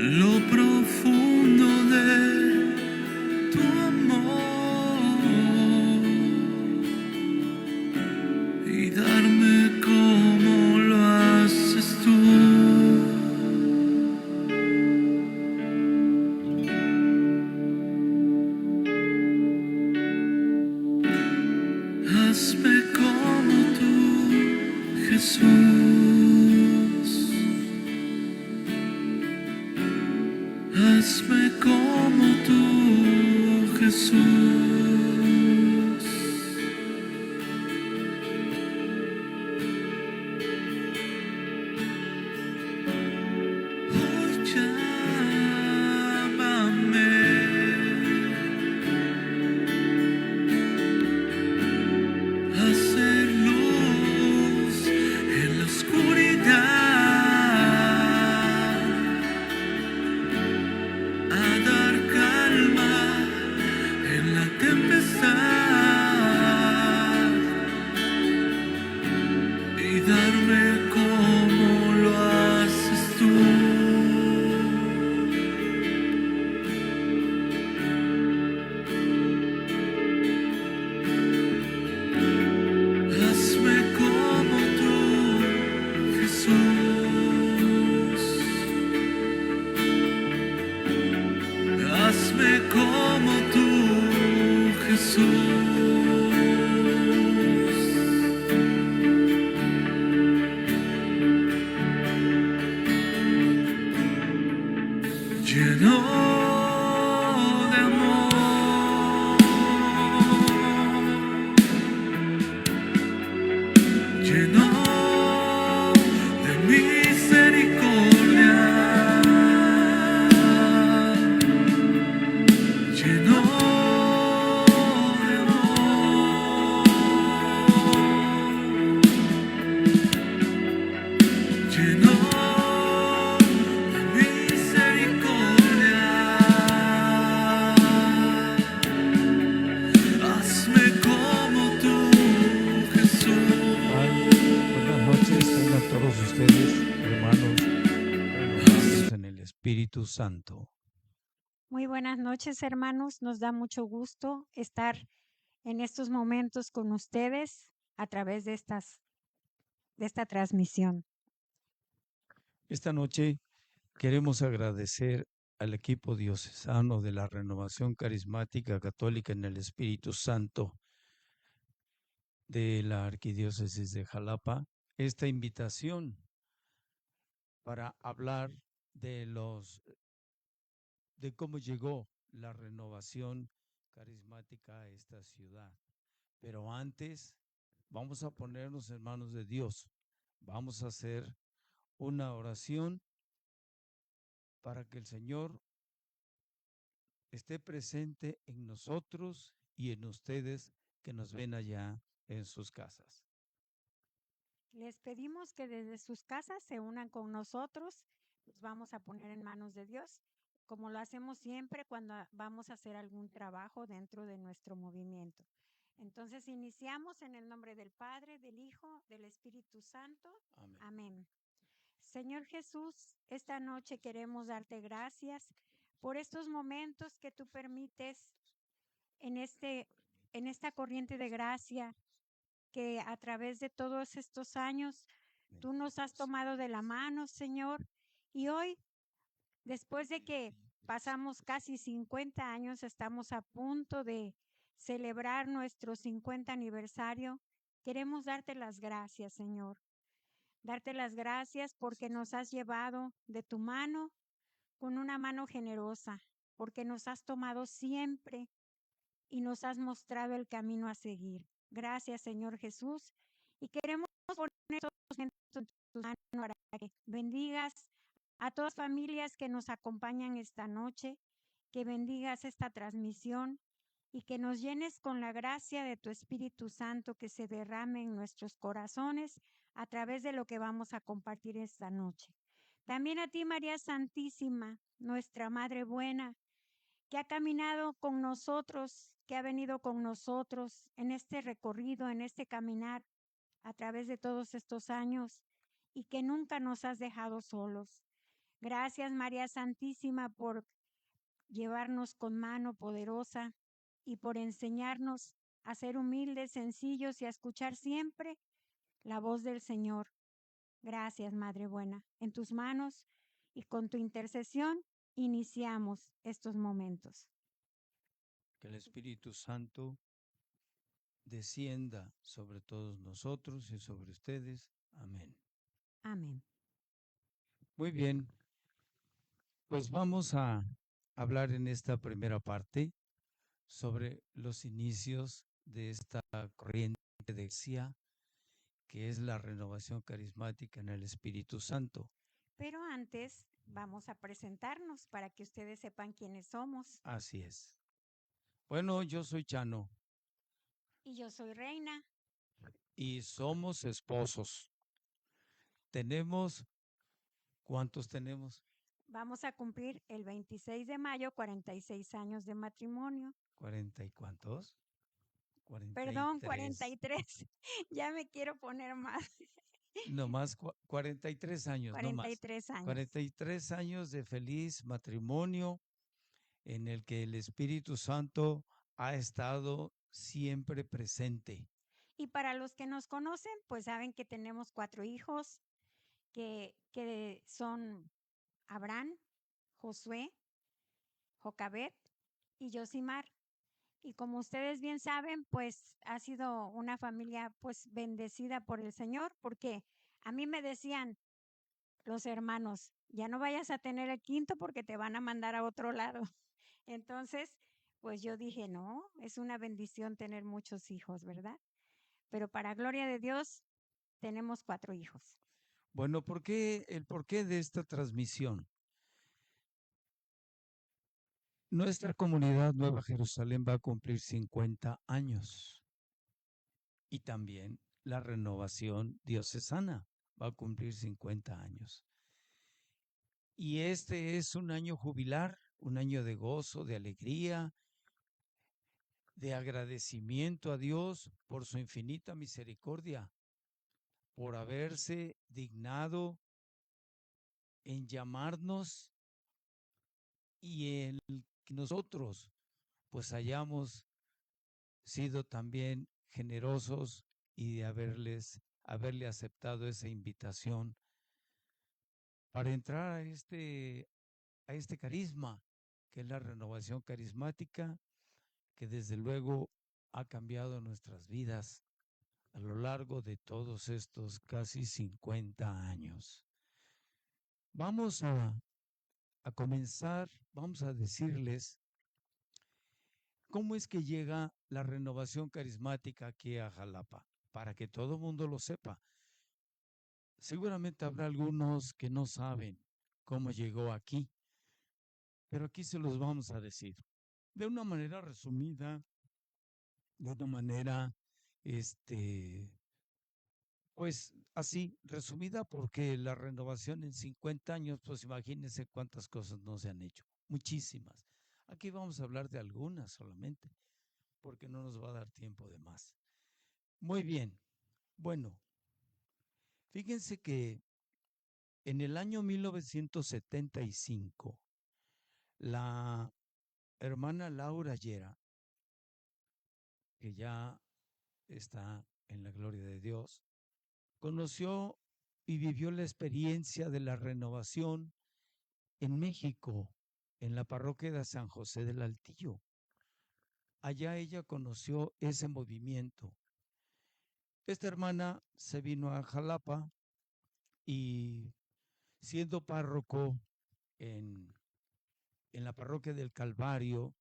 lo profundo de tu amor y darme como lo haces tú. Hazme como tú, Jesús. Hazme como tú, Jesús. Hoy llámame. Hacer luz en la oscuridad, a dar calma en la tempestad y darme como lo haces tú. Hazme como tú, Jesús. Hazme como tú, Jesús. Lleno de amor, lleno de misericordia, lleno de amor, lleno de misericordia. Hazme como tú, Jesús. Buenas noches, tengan todos ustedes, hermanos, renovados en el Espíritu Santo. Muy buenas noches, hermanos. Nos da mucho gusto estar en estos momentos con ustedes a través de esta transmisión. Esta noche queremos agradecer al equipo diocesano de la Renovación Carismática Católica en el Espíritu Santo de la Arquidiócesis de Jalapa esta invitación para hablar de cómo llegó la renovación carismática a esta ciudad. Pero antes vamos a ponernos en manos de Dios. Vamos a hacer una oración para que el Señor esté presente en nosotros y en ustedes que nos ven allá en sus casas. Les pedimos que desde sus casas se unan con nosotros. Los vamos a poner en manos de Dios, como lo hacemos siempre cuando vamos a hacer algún trabajo dentro de nuestro movimiento. Entonces iniciamos en el nombre del Padre, del Hijo, del Espíritu Santo. Amén. Amén. Señor Jesús, esta noche queremos darte gracias por estos momentos que tú permites en esta corriente de gracia que a través de todos estos años tú nos has tomado de la mano, Señor. Y hoy, después de que pasamos casi 50 años, estamos a punto de celebrar nuestro 50 aniversario. Queremos darte las gracias, Señor. Darte las gracias porque nos has llevado de tu mano con una mano generosa, porque nos has tomado siempre y nos has mostrado el camino a seguir. Gracias, Señor Jesús. Y queremos poner estos momentos en tus manos para que bendigas a todas las familias que nos acompañan esta noche, que bendigas esta transmisión y que nos llenes con la gracia de tu Espíritu Santo que se derrame en nuestros corazones a través de lo que vamos a compartir esta noche. También a ti, María Santísima, nuestra Madre buena, que ha caminado con nosotros, que ha venido con nosotros en este recorrido, en este caminar a través de todos estos años y que nunca nos has dejado solos. Gracias, María Santísima, por llevarnos con mano poderosa y por enseñarnos a ser humildes, sencillos y a escuchar siempre la voz del Señor. Gracias, Madre Buena. En tus manos y con tu intercesión iniciamos estos momentos. Que el Espíritu Santo descienda sobre todos nosotros y sobre ustedes. Amén. Amén. Muy bien, pues vamos a hablar en esta primera parte sobre los inicios de esta corriente de iglesia, que es la renovación carismática en el Espíritu Santo. Pero antes vamos a presentarnos para que ustedes sepan quiénes somos. Así es. Bueno, yo soy Chano Y yo soy Reina. y somos esposos. Tenemos, ¿cuántos tenemos? Vamos a cumplir el 26 de mayo 46 años de matrimonio. ¿40 y cuántos? Perdón, 43. 43. Ya me quiero poner más. No más 43 años, no más. 43 años. 43 años de feliz matrimonio en el que el Espíritu Santo ha estado siempre presente. Y para los que nos conocen, pues saben que tenemos 4 hijos que son Abraham, Josué, Jocabet y Josimar. Y como ustedes bien saben, pues ha sido una familia pues bendecida por el Señor, porque a mí me decían los hermanos, ya no vayas a tener el quinto porque te van a mandar a otro lado. Entonces, pues yo dije, no, es una bendición tener muchos hijos, ¿verdad? Pero para gloria de Dios, tenemos 4 hijos. Bueno, el porqué de esta transmisión? Nuestra comunidad Nueva Jerusalén va a cumplir 50 años y también la renovación diocesana va a cumplir 50 años. Y este es un año jubilar, un año de gozo, de alegría, de agradecimiento a Dios por su infinita misericordia, por haberse dignado en llamarnos y en que nosotros pues hayamos sido también generosos y de haberle aceptado esa invitación para entrar a este carisma, que es la renovación carismática, que desde luego ha cambiado nuestras vidas a lo largo de todos estos casi 50 años. Vamos a comenzar, vamos a decirles cómo es que llega la renovación carismática aquí a Jalapa, para que todo el mundo lo sepa. Seguramente habrá algunos que no saben cómo llegó aquí, pero aquí se los vamos a decir de una manera resumida, de una manera, pues así, resumida, porque la renovación en 50 años, pues imagínense cuántas cosas no se han hecho, muchísimas. Aquí vamos a hablar de algunas solamente, porque no nos va a dar tiempo de más. Muy bien, bueno, fíjense que en el año 1975, la hermana Laura Llera, que ya está en la gloria de Dios, conoció y vivió la experiencia de la renovación en México, en la parroquia de San José del Altillo. Allá ella conoció ese movimiento. Esta hermana se vino a Jalapa y siendo párroco en, en la parroquia del Calvario,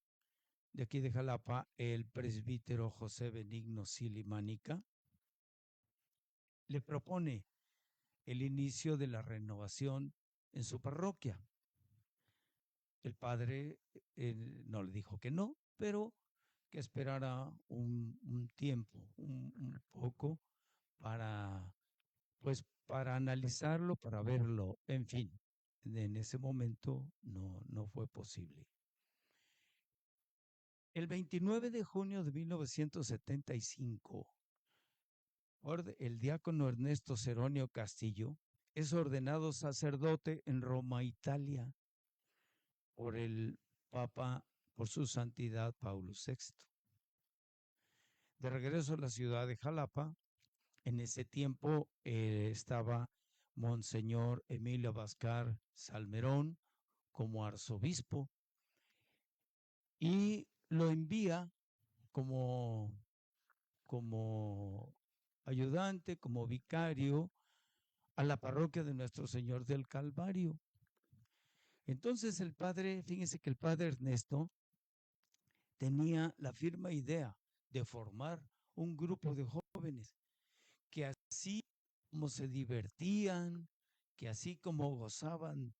de aquí de Jalapa, el presbítero José Benigno Silimánica le propone el inicio de la renovación en su parroquia. El padre no le dijo que no, pero que esperara un tiempo, un poco, para, pues, para analizarlo, para verlo, en fin. En ese momento no fue posible. El 29 de junio de 1975, el diácono Ernesto Ceronio Castillo, es ordenado sacerdote en Roma, Italia, por el Papa, por su santidad Paulo VI. De regreso a la ciudad de Jalapa, en ese tiempo estaba Monseñor Emilio Abascal Salmerón como arzobispo y lo envía como, como ayudante, como vicario a la parroquia de Nuestro Señor del Calvario. Entonces el padre, fíjense que el padre Ernesto tenía la firme idea de formar un grupo de jóvenes que así como se divertían, que así como gozaban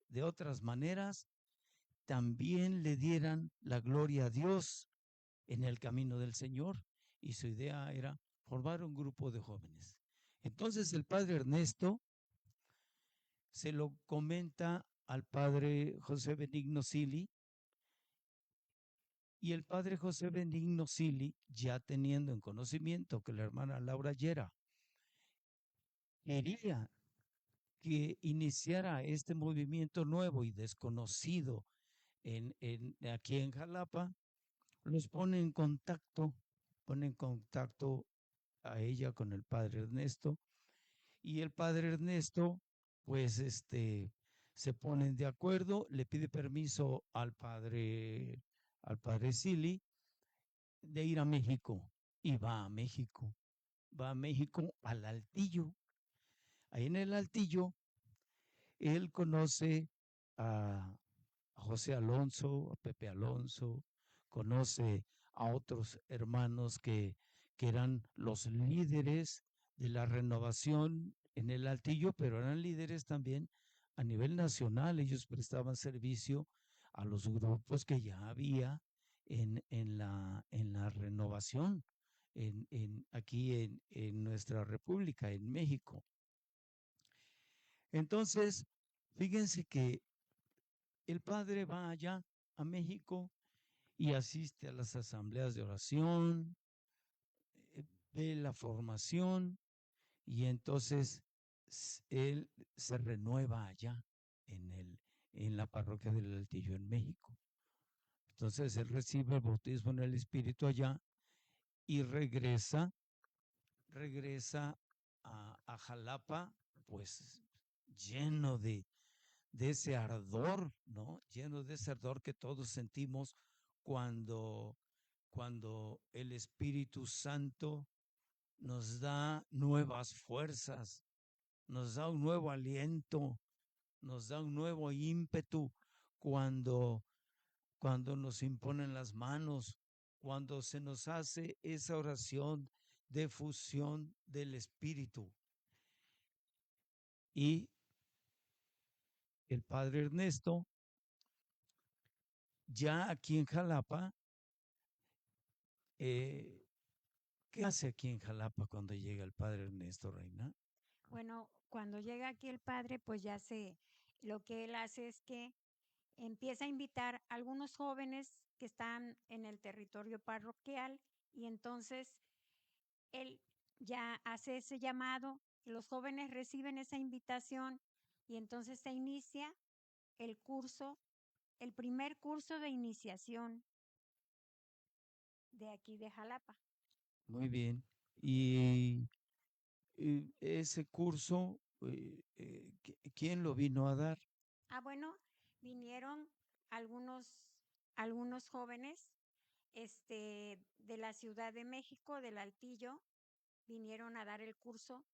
de otras maneras, también le dieran la gloria a Dios en el camino del Señor. Y su idea era formar un grupo de jóvenes. Entonces el padre Ernesto se lo comenta al padre José Benigno Sili, y el padre José Benigno Sili, ya teniendo en conocimiento que la hermana Laura Llera quería que iniciara este movimiento nuevo y desconocido aquí en Jalapa, los pone en contacto a ella con el padre Ernesto, y el padre Ernesto, pues se ponen de acuerdo, le pide permiso al padre Sili de ir a México, y va a México al Altillo. Ahí en el Altillo, él conoce a José Alonso, a Pepe Alonso, conoce a otros hermanos que eran los líderes de la renovación en el Altillo, pero eran líderes también a nivel nacional. Ellos prestaban servicio a los grupos que ya había en la renovación aquí en nuestra república, en México. Entonces, fíjense que el padre va allá a México y asiste a las asambleas de oración, ve la formación, y entonces él se renueva allá en la parroquia del Altillo en México. Entonces él recibe el bautismo en el Espíritu allá y regresa a Jalapa, pues lleno de ese ardor, ¿no? Lleno de ese ardor que todos sentimos cuando, cuando el Espíritu Santo nos da nuevas fuerzas, nos da un nuevo aliento, nos da un nuevo ímpetu cuando nos imponen las manos, cuando se nos hace esa oración de fusión del Espíritu. Y el padre Ernesto, ya aquí en Jalapa, ¿qué hace aquí en Jalapa cuando llega el padre Ernesto, Reina? Bueno, cuando llega aquí el padre, pues lo que él hace es que empieza a invitar a algunos jóvenes que están en el territorio parroquial, y entonces él ya hace ese llamado, los jóvenes reciben esa invitación y entonces se inicia el curso, el primer curso de iniciación de aquí de Jalapa. Muy bien. Y ese curso, ¿quién lo vino a dar? Bueno, vinieron algunos, algunos jóvenes de la Ciudad de México, del Altillo, vinieron a dar el curso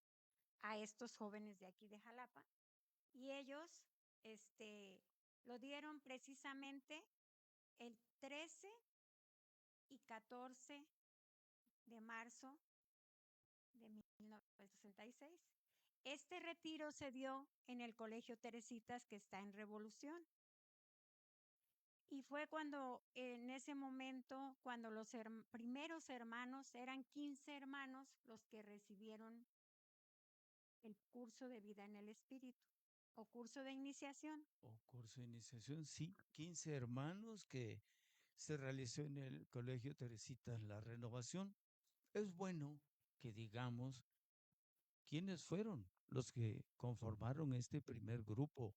a estos jóvenes de aquí de Jalapa, y ellos lo dieron precisamente el 13 y 14 de marzo de 1966. Este retiro se dio en el Colegio Teresitas, que está en Revolución. Y fue cuando, en ese momento, cuando los primeros hermanos, eran 15 hermanos los que recibieron el curso de vida en el Espíritu, o curso de iniciación. O curso de iniciación, sí, 15 hermanos que se realizó en el Colegio Teresitas la renovación. Es bueno que digamos quiénes fueron los que conformaron este primer grupo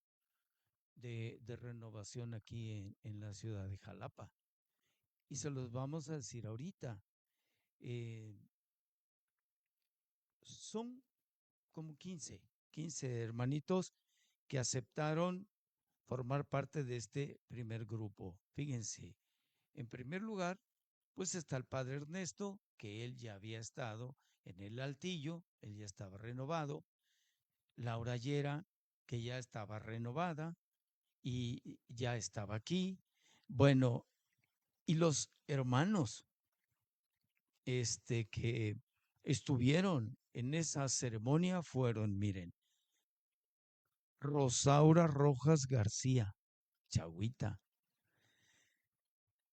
de renovación aquí en la ciudad de Jalapa. Y se los vamos a decir ahorita. Eh, son como 15 hermanitos que aceptaron formar parte de este primer grupo. Fíjense, en primer lugar, pues está el padre Ernesto, que él ya había estado en el Altillo, él ya estaba renovado. Laura Yera, que ya estaba renovada y ya estaba aquí. Bueno, y los hermanos que estuvieron en esa ceremonia fueron, miren, Rosaura Rojas García, Chagüita,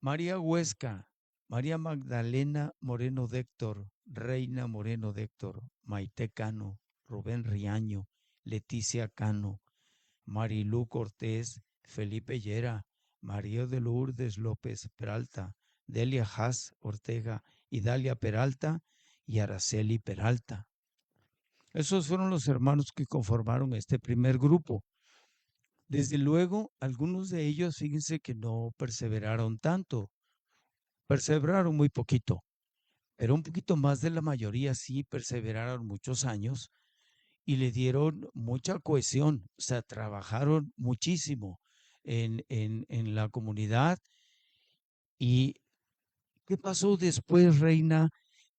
María Huesca, María Magdalena Moreno de Héctor, Reina Moreno de Héctor, Maite Cano, Rubén Riaño, Leticia Cano, Marilú Cortés, Felipe Llera, María de Lourdes López Peralta, Delia Haas Ortega, Idalia Peralta y Araceli Peralta. Esos fueron los hermanos que conformaron este primer grupo. Desde luego, algunos de ellos, fíjense que no perseveraron tanto, perseveraron muy poquito, pero un poquito más de la mayoría sí perseveraron muchos años y le dieron mucha cohesión, o sea, trabajaron muchísimo en la comunidad. ¿Y qué pasó después, Reina,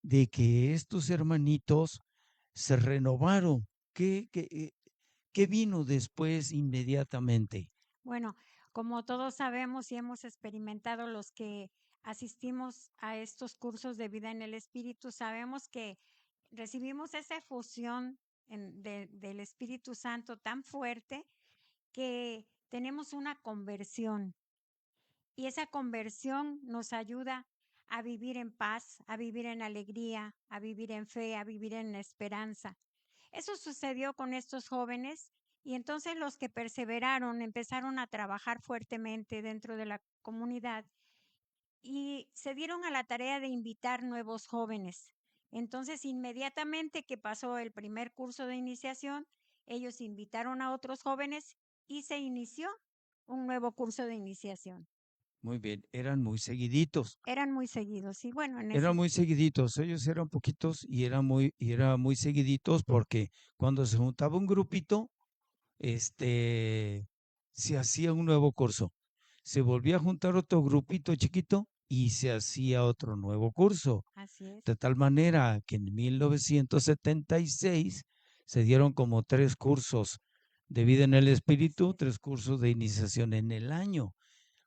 de que estos hermanitos se renovaron? ¿Qué vino después inmediatamente? Bueno, como todos sabemos y hemos experimentado los que asistimos a estos cursos de vida en el Espíritu, sabemos que recibimos esa efusión del Espíritu Santo tan fuerte que tenemos una conversión y esa conversión nos ayuda a vivir en paz, a vivir en alegría, a vivir en fe, a vivir en esperanza. Eso sucedió con estos jóvenes y entonces los que perseveraron empezaron a trabajar fuertemente dentro de la comunidad y se dieron a la tarea de invitar nuevos jóvenes. Entonces, inmediatamente que pasó el primer curso de iniciación, ellos invitaron a otros jóvenes y se inició un nuevo curso de iniciación. Muy bien, eran muy seguiditos. Eran muy seguidos y bueno, en Eran ese muy seguiditos, ellos eran poquitos y eran muy seguiditos porque cuando se juntaba un grupito, se hacía un nuevo curso. Se volvía a juntar otro grupito chiquito y se hacía otro nuevo curso. así es. De tal manera que en 1976 se dieron como 3 cursos de vida en el Espíritu, 3 cursos de iniciación en el año.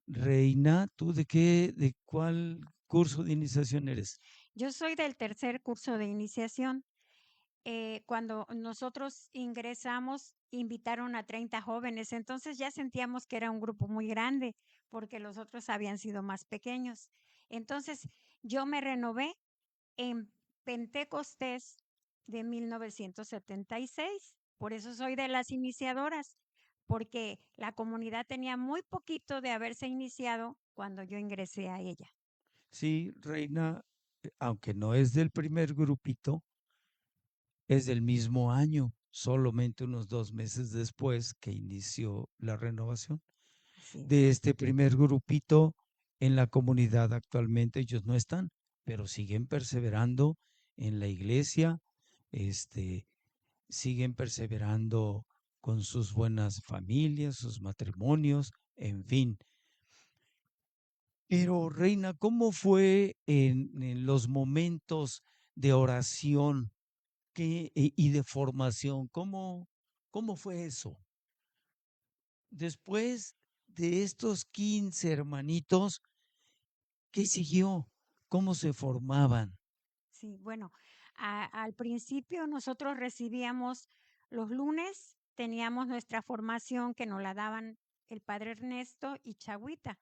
Reina, ¿tú de cuál curso de iniciación eres? Yo soy del tercer curso de iniciación. Cuando nosotros ingresamos, invitaron a 30 jóvenes, entonces ya sentíamos que era un grupo muy grande porque los otros habían sido más pequeños. Entonces yo me renové en Pentecostés de 1976, por eso soy de las iniciadoras, porque la comunidad tenía muy poquito de haberse iniciado cuando yo ingresé a ella. Sí, Reina, aunque no es del primer grupito, es del mismo año, solamente unos 2 meses después que inició la renovación. Así es. De este primer grupito en la comunidad actualmente ellos no están, pero siguen perseverando en la iglesia, siguen perseverando con sus buenas familias, sus matrimonios, en fin. Pero, Reina, ¿cómo fue en los momentos de oración y de formación? ¿Cómo fue eso? Después de estos 15 hermanitos, ¿qué siguió? ¿Cómo se formaban? Sí, bueno, al principio nosotros recibíamos los lunes, teníamos nuestra formación que nos la daban el padre Ernesto y Chagüita,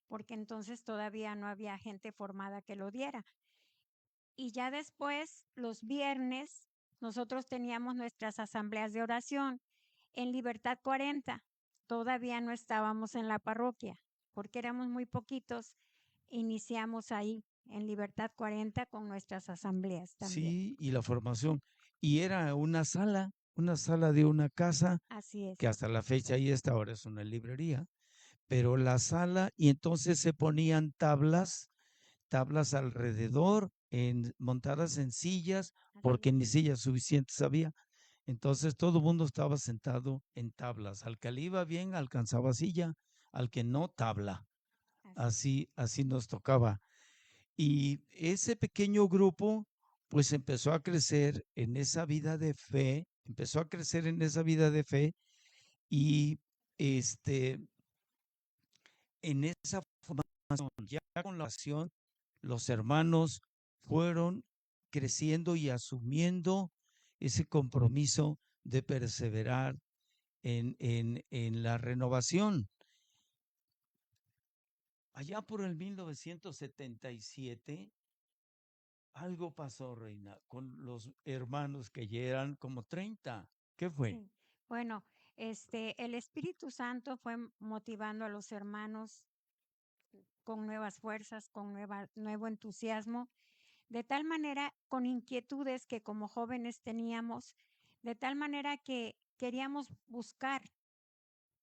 porque entonces todavía no había gente formada que lo diera. Y ya después, los viernes, nosotros teníamos nuestras asambleas de oración en Libertad 40. Todavía no estábamos en la parroquia, porque éramos muy poquitos. Iniciamos ahí en Libertad 40 con nuestras asambleas también. Sí, y la formación. Y era una sala de una casa Así es. que hasta la fecha ahí está, ahora es una librería, pero la sala, y entonces se ponían tablas alrededor, montadas en sillas, Así porque es. ni sillas suficientes había. Entonces todo el mundo estaba sentado en tablas. Al que le iba bien alcanzaba silla, al que no, tabla. Así Así nos tocaba. Y ese pequeño grupo, pues empezó a crecer en esa vida de fe, y en esa formación, ya con la oración, los hermanos fueron creciendo y asumiendo ese compromiso de perseverar en la renovación. Allá por el 1977, algo pasó, Reina, con los hermanos que ya eran como 30. ¿Qué fue? Sí. Bueno, el Espíritu Santo fue motivando a los hermanos con nuevas fuerzas, con nuevo entusiasmo, de tal manera con inquietudes que como jóvenes teníamos, de tal manera que queríamos buscar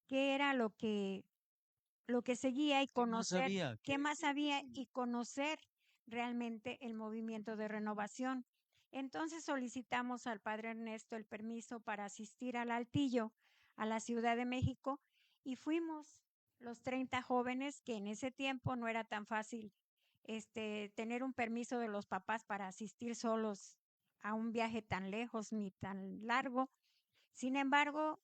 qué era lo que seguía y ¿Qué más conocer había? qué más había y conocer realmente el movimiento de renovación. Entonces solicitamos al padre Ernesto el permiso para asistir al Altillo, a la Ciudad de México, y fuimos los 30 jóvenes, que en ese tiempo no era tan fácil tener un permiso de los papás para asistir solos a un viaje tan lejos ni tan largo. Sin embargo,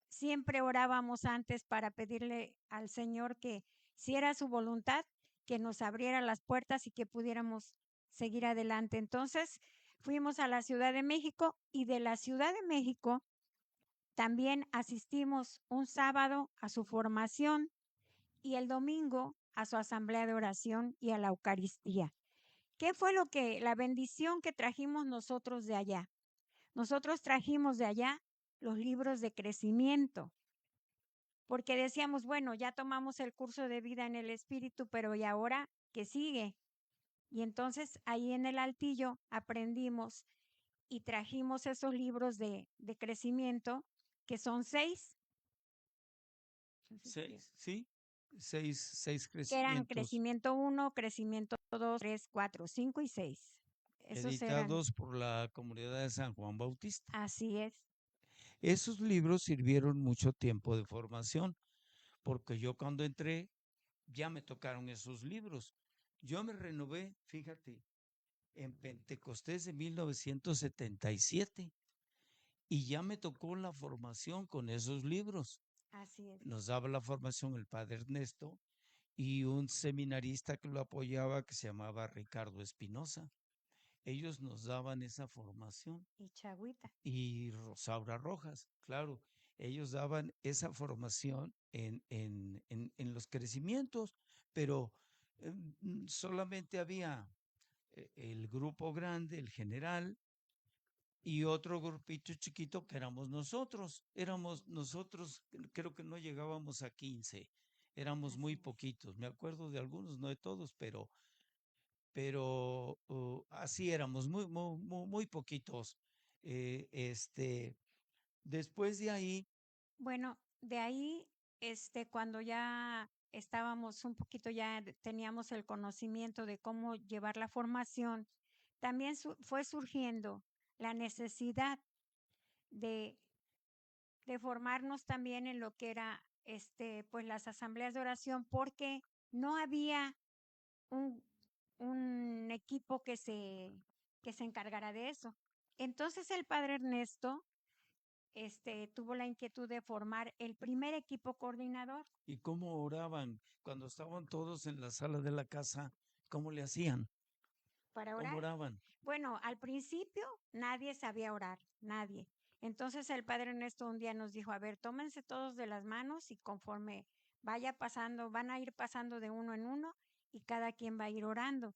siempre orábamos antes para pedirle al Señor que, si era su voluntad, que nos abriera las puertas y que pudiéramos seguir adelante. Entonces, fuimos a la Ciudad de México, y de la Ciudad de México también asistimos un sábado a su formación y el domingo a su asamblea de oración y a la Eucaristía. ¿Qué fue la bendición que trajimos nosotros de allá? Nosotros trajimos de allá los libros de crecimiento, porque decíamos, bueno, ya tomamos el curso de vida en el Espíritu, pero ¿y ahora qué sigue? Y entonces ahí en el Altillo aprendimos y trajimos esos libros de crecimiento, que son 6. Seis, ¿sí? Seis Que eran crecimientos crecimiento 1, crecimiento 2, 3, 4, 5 y 6. Esos eran, editados por la comunidad de San Juan Bautista. así es. Esos libros sirvieron mucho tiempo de formación, porque yo cuando entré ya me tocaron esos libros. Yo me renové, fíjate, en Pentecostés de 1977, y ya me tocó la formación con esos libros. Así es. Nos daba la formación el padre Ernesto y un seminarista que lo apoyaba que se llamaba Ricardo Espinosa. Ellos nos daban esa formación. Y Chagüita. Y Rosaura Rojas, claro, ellos daban esa formación en los crecimientos, pero solamente había el grupo grande, el general, y otro grupito chiquito que éramos nosotros. Éramos nosotros, creo que no llegábamos a 15, éramos Así muy es. poquitos. Me acuerdo de algunos, no de todos, pero así éramos, muy poquitos. Eh, este, Después de ahí, Bueno, de ahí, cuando ya estábamos un poquito, ya teníamos el conocimiento de cómo llevar la formación, también fue surgiendo la necesidad de, de formarnos también en lo que era, pues las asambleas de oración, porque no había un, un equipo que se encargara de eso. Entonces el padre Ernesto tuvo la inquietud de formar el primer equipo coordinador. ¿y cómo oraban? Cuando estaban todos en la sala de la casa, ¿cómo le hacían? Para ¿Cómo orar. oraban? Bueno, al principio nadie sabía orar, nadie. Entonces el padre Ernesto un día nos dijo, a ver, tómense todos de las manos y conforme vaya pasando, van a ir pasando de uno en uno y cada quien va a ir orando.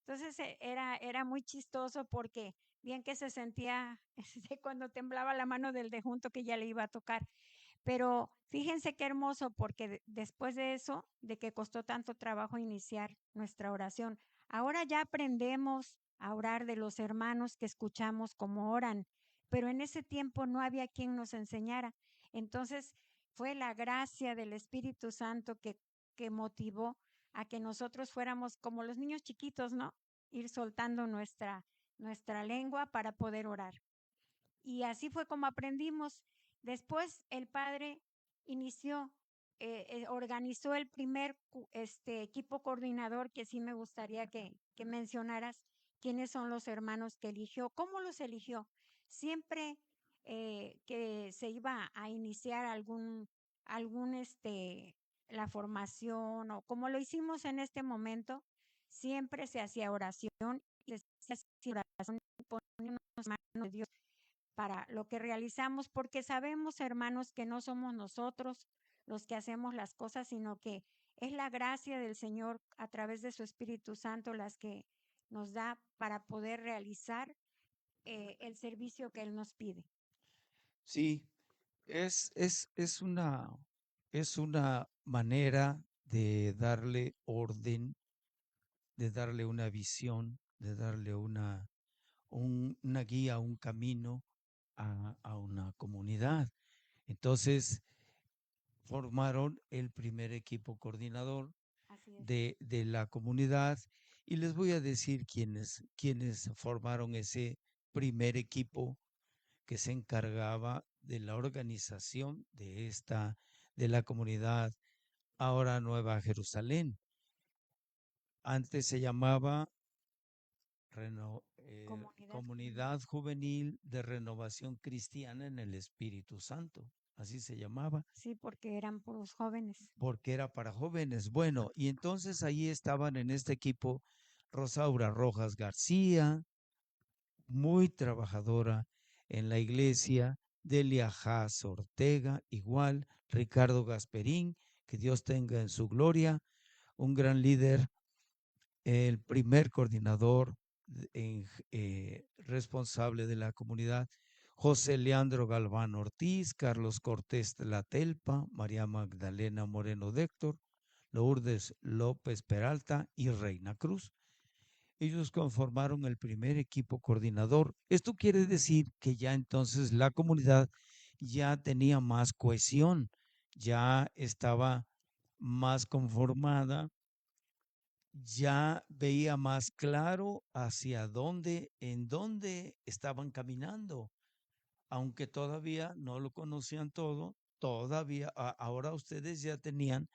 Entonces era muy chistoso, porque bien que se sentía cuando temblaba la mano del de junto que ya le iba a tocar. Pero fíjense qué hermoso, porque después de eso, de que costó tanto trabajo iniciar nuestra oración, ahora ya aprendemos a orar de los hermanos que escuchamos cómo oran, pero en ese tiempo no había quien nos enseñara. Entonces fue la gracia del Espíritu Santo que motivó a que nosotros fuéramos como los niños chiquitos, ¿no? Ir soltando nuestra lengua para poder orar. Y así fue como aprendimos. Después el padre inició, organizó el primer equipo coordinador, que sí me gustaría que mencionaras quiénes son los hermanos que eligió, cómo los eligió. Siempre que se iba a iniciar la formación, o como lo hicimos en este momento, siempre se hacía oración, y se hacía oración, poníamos manos de Dios para lo que realizamos, porque sabemos, hermanos, que no somos nosotros los que hacemos las cosas, sino que es la gracia del Señor a través de su Espíritu Santo las que nos da para poder realizar el servicio que Él nos pide. Sí, es una manera de darle orden, de darle una visión, de darle una guía, un camino a una comunidad. Entonces, formaron el primer equipo coordinador Así es. de la comunidad y les voy a decir quiénes formaron ese primer equipo que se encargaba de la organización de la comunidad ahora Nueva Jerusalén. Antes se llamaba Comunidad Juvenil de Renovación Cristiana en el Espíritu Santo. Así se llamaba. Sí, porque eran puros jóvenes. Porque era para jóvenes. Bueno, y entonces ahí estaban en este equipo Rosaura Rojas García, muy trabajadora en la iglesia, Delia Haas Ortega, igual, Ricardo Gasperín, que Dios tenga en su gloria, un gran líder, el primer coordinador responsable de la comunidad, José Leandro Galván Ortiz, Carlos Cortés Tlatelpa, María Magdalena Moreno Déctor, Lourdes López Peralta y Reina Cruz. Ellos conformaron el primer equipo coordinador. Esto quiere decir que ya entonces la comunidad ya tenía más cohesión, ya estaba más conformada, ya veía más claro hacia dónde, en dónde estaban caminando, aunque todavía no lo conocían todo, todavía ahora ustedes ya tenían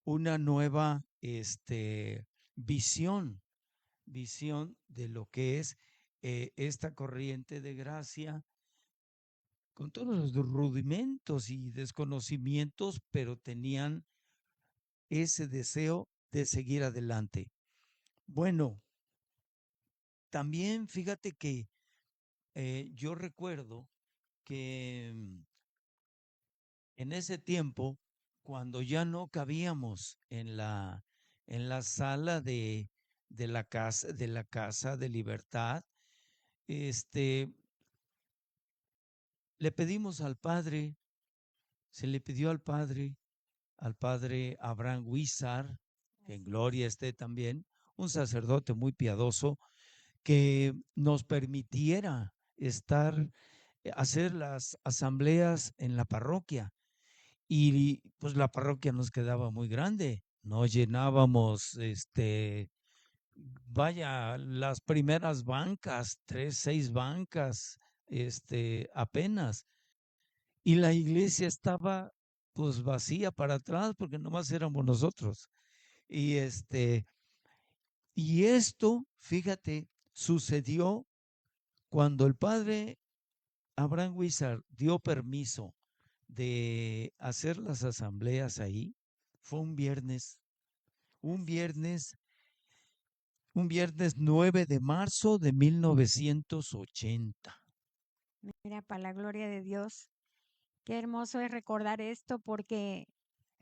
una nueva visión de lo que es esta corriente de gracia con todos los rudimentos y desconocimientos, pero tenían ese deseo de seguir adelante. Bueno, también fíjate que yo recuerdo que en ese tiempo, cuando ya no cabíamos en la sala de la casa de Libertad, le pedimos al Padre, se le pidió al Padre Abraham Huizar, que en gloria esté también, un sacerdote muy piadoso, que nos permitiera hacer las asambleas en la parroquia. Y pues la parroquia nos quedaba muy grande, no llenábamos, vaya, las primeras bancas, 3, 6 bancas, apenas. Y la iglesia estaba pues vacía para atrás porque nomás éramos nosotros. Y y esto, fíjate, sucedió cuando el padre Abraham Wizard dio permiso de hacer las asambleas ahí. Fue un viernes, un viernes 9 de marzo de 1980. Mira, para la gloria de Dios, qué hermoso es recordar esto, porque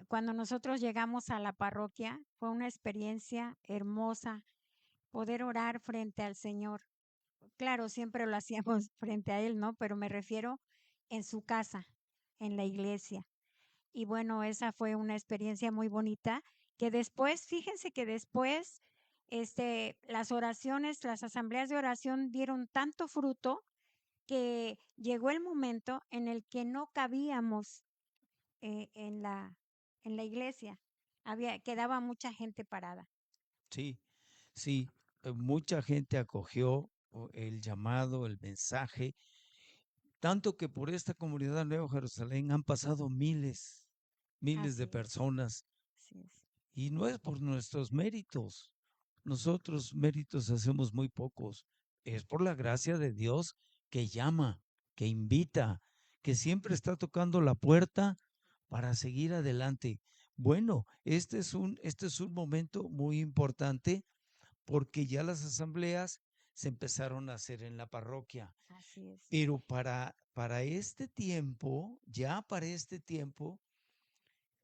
cuando nosotros llegamos a la parroquia fue una experiencia hermosa poder orar frente al Señor. Claro, siempre lo hacíamos frente a Él, ¿no? Pero me refiero en su casa, en la iglesia. Y bueno, esa fue una experiencia muy bonita, que después, fíjense que después, las oraciones, las asambleas de oración dieron tanto fruto que llegó el momento en el que no cabíamos eh, en la, en la iglesia. Quedaba mucha gente parada. Sí, sí, mucha gente acogió el llamado, el mensaje, tanto que por esta comunidad de Nuevo Jerusalén han pasado miles Así de es, personas, así es, y no es por nuestros méritos. Nosotros méritos hacemos muy pocos. Es por la gracia de Dios que llama, que invita, que siempre está tocando la puerta para seguir adelante. Bueno, este es un momento muy importante porque ya las asambleas se empezaron a hacer en la parroquia. así es, Pero para este tiempo, ya para este tiempo,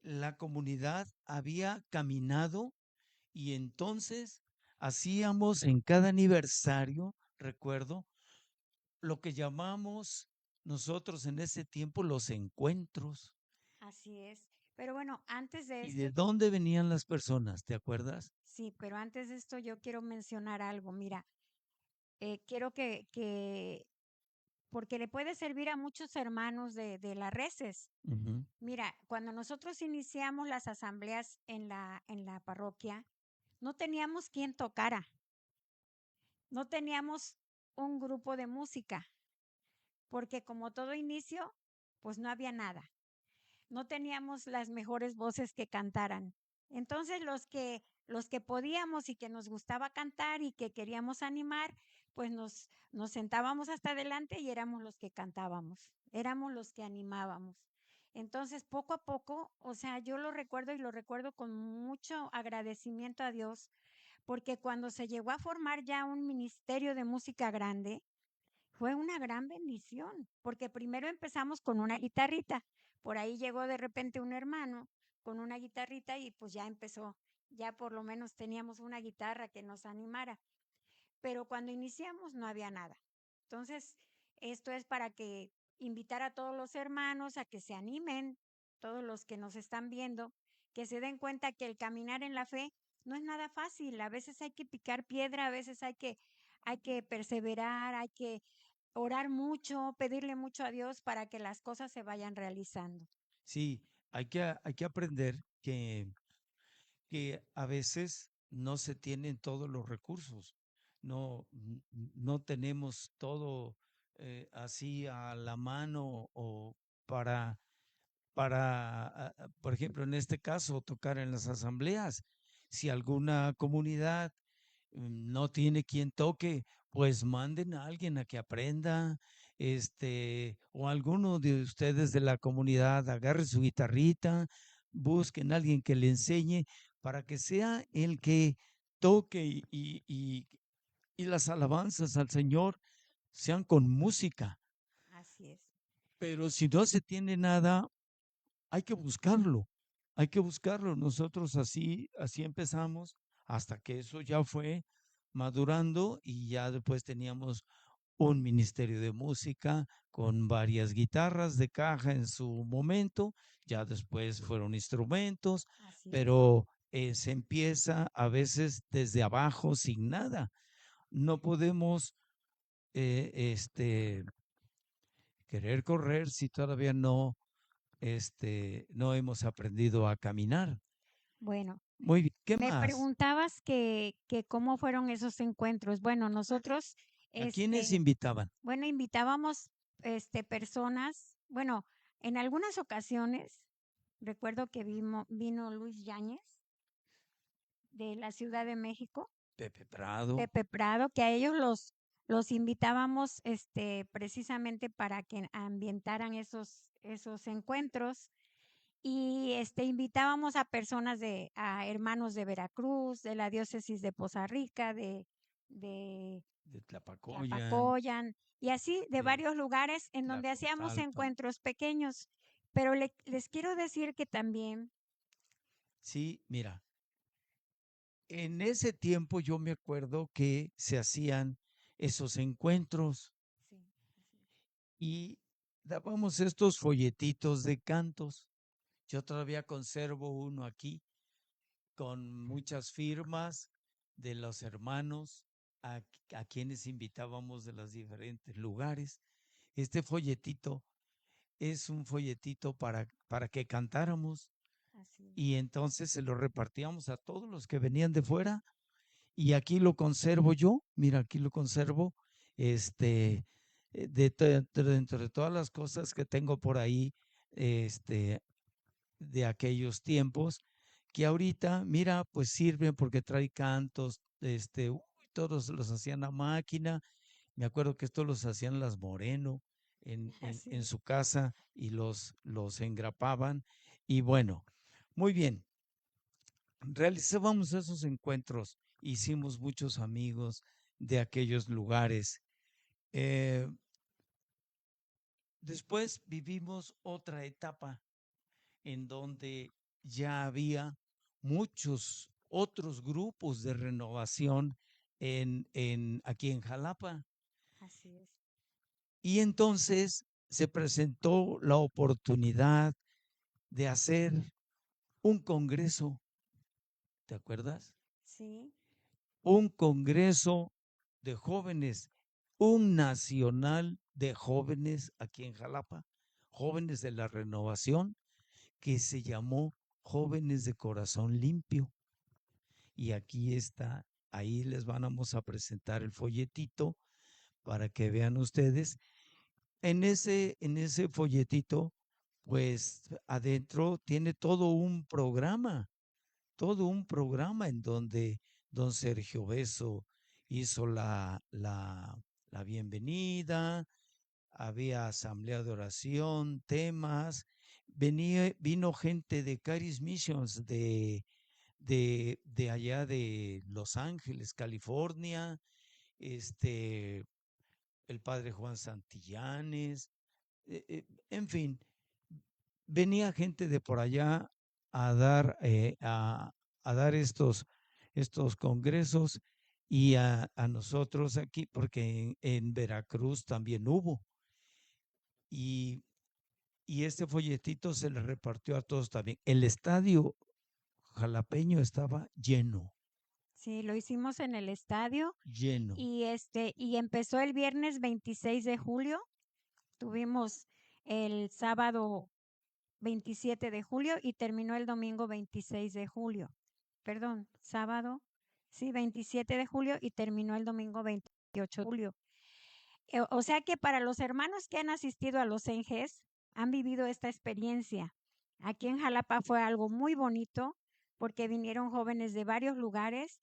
la comunidad había caminado y entonces hacíamos en cada aniversario, recuerdo, lo que llamamos nosotros en ese tiempo los encuentros. así es. Pero bueno, antes de ¿Y esto, de dónde venían las personas? ¿Te acuerdas? sí, pero antes de esto yo quiero mencionar algo. Mira, quiero porque le puede servir a muchos hermanos de las reces. Ujú. Mira, cuando nosotros iniciamos las asambleas en la parroquia, no teníamos quien tocara, no teníamos un grupo de música, porque como todo inicio, pues no había nada. No teníamos las mejores voces que cantaran. Entonces los que podíamos y que nos gustaba cantar y que queríamos animar, pues nos sentábamos hasta adelante y éramos los que cantábamos, éramos los que animábamos. Entonces, poco a poco, o sea, yo lo recuerdo y lo recuerdo con mucho agradecimiento a Dios, porque cuando se llegó a formar ya un ministerio de música grande, fue una gran bendición, porque primero empezamos con una guitarrita, por ahí llegó de repente un hermano con una guitarrita y pues ya empezó, ya por lo menos teníamos una guitarra que nos animara, pero cuando iniciamos no había nada. Entonces, esto es para que invitar a todos los hermanos a que se animen, todos los que nos están viendo, que se den cuenta que el caminar en la fe no es nada fácil, a veces hay que picar piedra, a veces hay que perseverar, hay que orar mucho, pedirle mucho a Dios para que las cosas se vayan realizando. Sí, hay que aprender que a veces no se tienen todos los recursos, no tenemos todo así a la mano o para, por ejemplo, en este caso, tocar en las asambleas. Si alguna comunidad no tiene quien toque, pues manden a alguien a que aprenda, o alguno de ustedes de la comunidad agarre su guitarrita, busquen a alguien que le enseñe para que sea el que toque y las alabanzas al Señor sean con música. Así es. Pero si no se tiene nada, hay que buscarlo, hay que buscarlo. Nosotros así empezamos hasta que eso ya fue madurando y ya después teníamos un ministerio de música con varias guitarras de caja en su momento, ya después fueron instrumentos, Así es. pero se empieza a veces desde abajo sin nada. No podemos eh, este, querer correr si todavía no hemos aprendido a caminar. Bueno, Muy bien, ¿qué me más? preguntabas que cómo fueron esos encuentros. Bueno, nosotros, ¿A quiénes este, invitaban? bueno, invitábamos, personas, bueno, en algunas ocasiones, recuerdo que vino Luis Yáñez de la Ciudad de México, Pepe Prado, Pepe Prado, que a ellos los invitábamos, precisamente para que ambientaran esos encuentros. Y invitábamos a personas a hermanos de Veracruz, de la diócesis de Poza Rica, de de Tlapacoyan, Tlapacoyan, y así de de varios lugares en donde hacíamos Tlacotalpan. encuentros pequeños. Pero les quiero decir que también, Sí, mira, en ese tiempo yo me acuerdo que se hacían esos encuentros sí, así es. y dábamos estos folletitos de cantos. Yo todavía conservo uno aquí con muchas firmas de los hermanos a quienes invitábamos de los diferentes lugares. este folletito es un folletito para que cantáramos Así es. y entonces se lo repartíamos a todos los que venían de fuera y aquí lo conservo yo, mira, aquí lo conservo, dentro de todas las cosas que tengo por ahí, este, de aquellos tiempos, que ahorita, mira, pues sirven porque trae cantos, todos los hacían a máquina. Me acuerdo que estos los hacían las Moreno Así en es. su casa y los engrapaban. Y bueno, muy bien, realizábamos esos encuentros, hicimos muchos amigos de aquellos lugares. Eh, Después vivimos otra etapa en donde ya había muchos otros grupos de renovación aquí en Jalapa. Así es. Y entonces se presentó la oportunidad de hacer un congreso, ¿te acuerdas? Sí, Un congreso de jóvenes, un nacional de jóvenes aquí en Jalapa, jóvenes de la renovación, que se llamó Jóvenes de Corazón Limpio. Y aquí está, ahí les vamos a presentar el folletito para que vean ustedes. En ese folletito, pues adentro tiene todo un programa en donde don Sergio Beso hizo la bienvenida, había asamblea de oración, temas, vino gente de Caris Missions de allá de Los Ángeles, California, este, el padre Juan Santillanes, en fin, venía gente de por allá a dar, a dar estos congresos y a nosotros aquí, porque en Veracruz también hubo. Y, y este folletito se le repartió a todos también. El estadio jalapeño estaba lleno, sí, lo hicimos en el estadio lleno. y empezó el viernes 26 de julio. Tuvimos el sábado 27 de julio y terminó el domingo 26 de julio. Perdón, sábado, sí, 27 de julio y terminó el domingo 28 de julio. O sea que para los hermanos que han asistido a los CENGES, han vivido esta experiencia. Aquí en Jalapa fue algo muy bonito porque vinieron jóvenes de varios lugares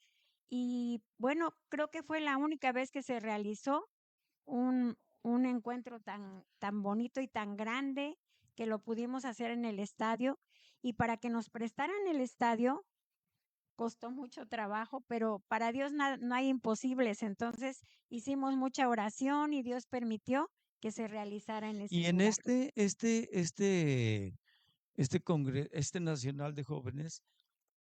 y bueno, creo que fue la única vez que se realizó un encuentro tan bonito y tan grande que lo pudimos hacer en el estadio. Y para que nos prestaran el estadio, costó mucho trabajo, pero para Dios no hay imposibles. Entonces hicimos mucha oración y Dios permitió que se realizara en ese Y en lugar. este Nacional de Jóvenes,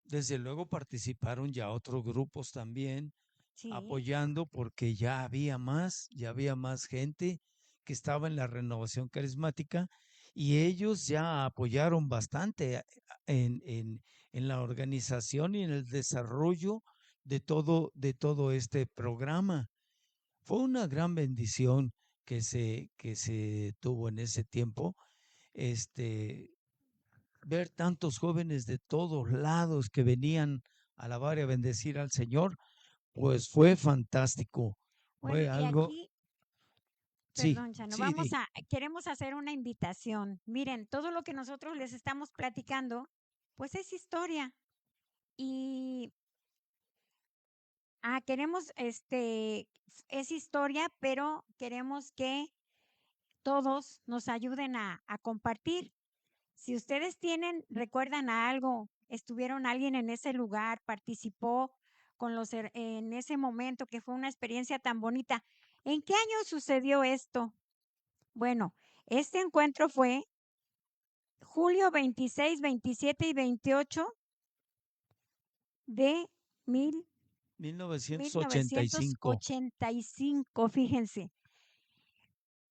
desde luego participaron ya otros grupos también Sí, apoyando porque ya había más gente que estaba en la renovación carismática y ellos ya apoyaron bastante en la organización y en el desarrollo de todo este programa. Fue una gran bendición que se tuvo en ese tiempo, este, ver tantos jóvenes de todos lados que venían a alabar y a bendecir al Señor, pues fue fantástico. bueno, Fue y algo, aquí, sí, perdón, Chano, sí, queremos hacer una invitación. Miren, todo lo que nosotros les estamos platicando, pues es historia. Y queremos, es historia, pero queremos que todos nos ayuden a compartir. Si ustedes recuerdan a algo, estuvieron alguien en ese lugar, participó en ese momento que fue una experiencia tan bonita. ¿En qué año sucedió esto? Bueno, este encuentro fue julio 26, 27 y 28 de mil, 1985. 1985, fíjense.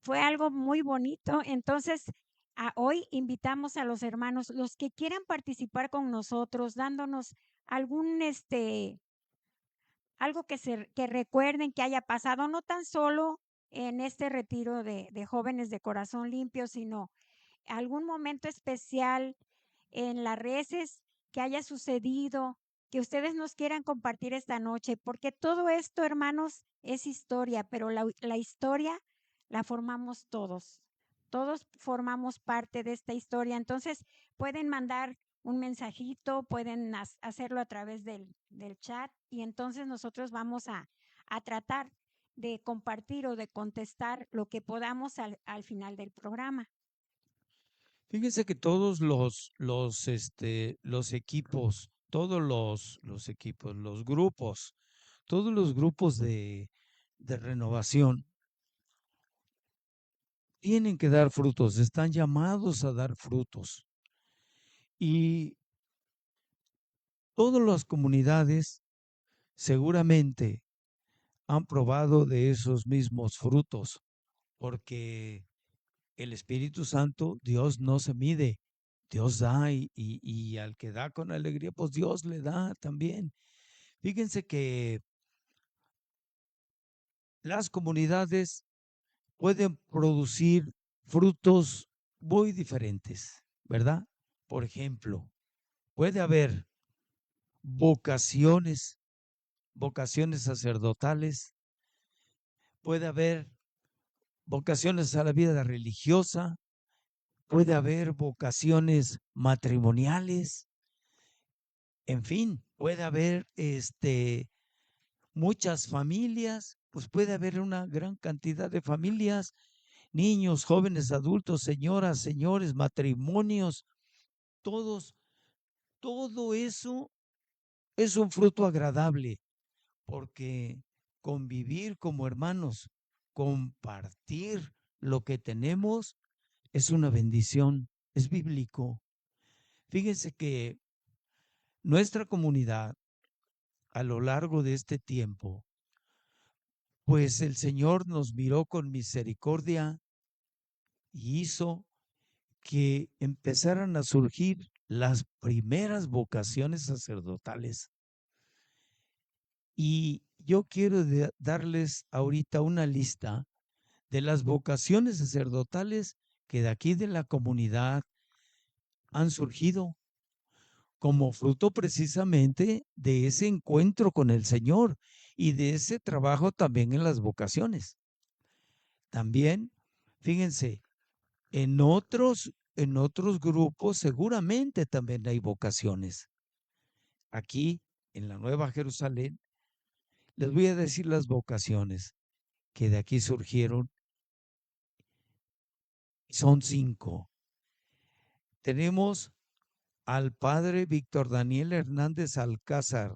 Fue algo muy bonito. Entonces, hoy invitamos a los hermanos, los que quieran participar con nosotros, dándonos algún, algo que recuerden que haya pasado, no tan solo en este retiro de jóvenes de corazón limpio, sino algún momento especial en las reces que haya sucedido, que ustedes nos quieran compartir esta noche, porque todo esto, hermanos, es historia, pero la historia la formamos todos. Todos formamos parte de esta historia. Entonces, pueden mandar un mensajito, pueden hacerlo a través del chat y entonces nosotros vamos a tratar de compartir o de contestar lo que podamos al final del programa. Fíjense que todos los equipos, todos los equipos, todos los grupos de renovación tienen que dar frutos, están llamados a dar frutos. Y todas las comunidades seguramente han probado de esos mismos frutos, porque el Espíritu Santo, Dios no se mide, Dios da y al que da con alegría, pues Dios le da también. Fíjense que las comunidades pueden producir frutos muy diferentes, ¿verdad? Por ejemplo, puede haber vocaciones, vocaciones sacerdotales, puede haber vocaciones a la vida religiosa, puede haber vocaciones matrimoniales, en fin, puede haber muchas familias, pues puede haber una gran cantidad de familias, niños, jóvenes, adultos, señoras, señores, matrimonios, todos, todo eso es un fruto agradable, porque convivir como hermanos, compartir lo que tenemos, es una bendición, es bíblico. Fíjense que nuestra comunidad, a lo largo de este tiempo, pues el Señor nos miró con misericordia y hizo que empezaran a surgir las primeras vocaciones sacerdotales. Y yo quiero darles ahorita una lista de las vocaciones sacerdotales que de aquí de la comunidad han surgido como fruto precisamente de ese encuentro con el Señor y de ese trabajo también en las vocaciones. También, fíjense, en otros grupos seguramente también hay vocaciones. Aquí, en la Nueva Jerusalén, les voy a decir las vocaciones que de aquí surgieron. Son 5. Tenemos al padre Víctor Daniel Hernández Alcázar.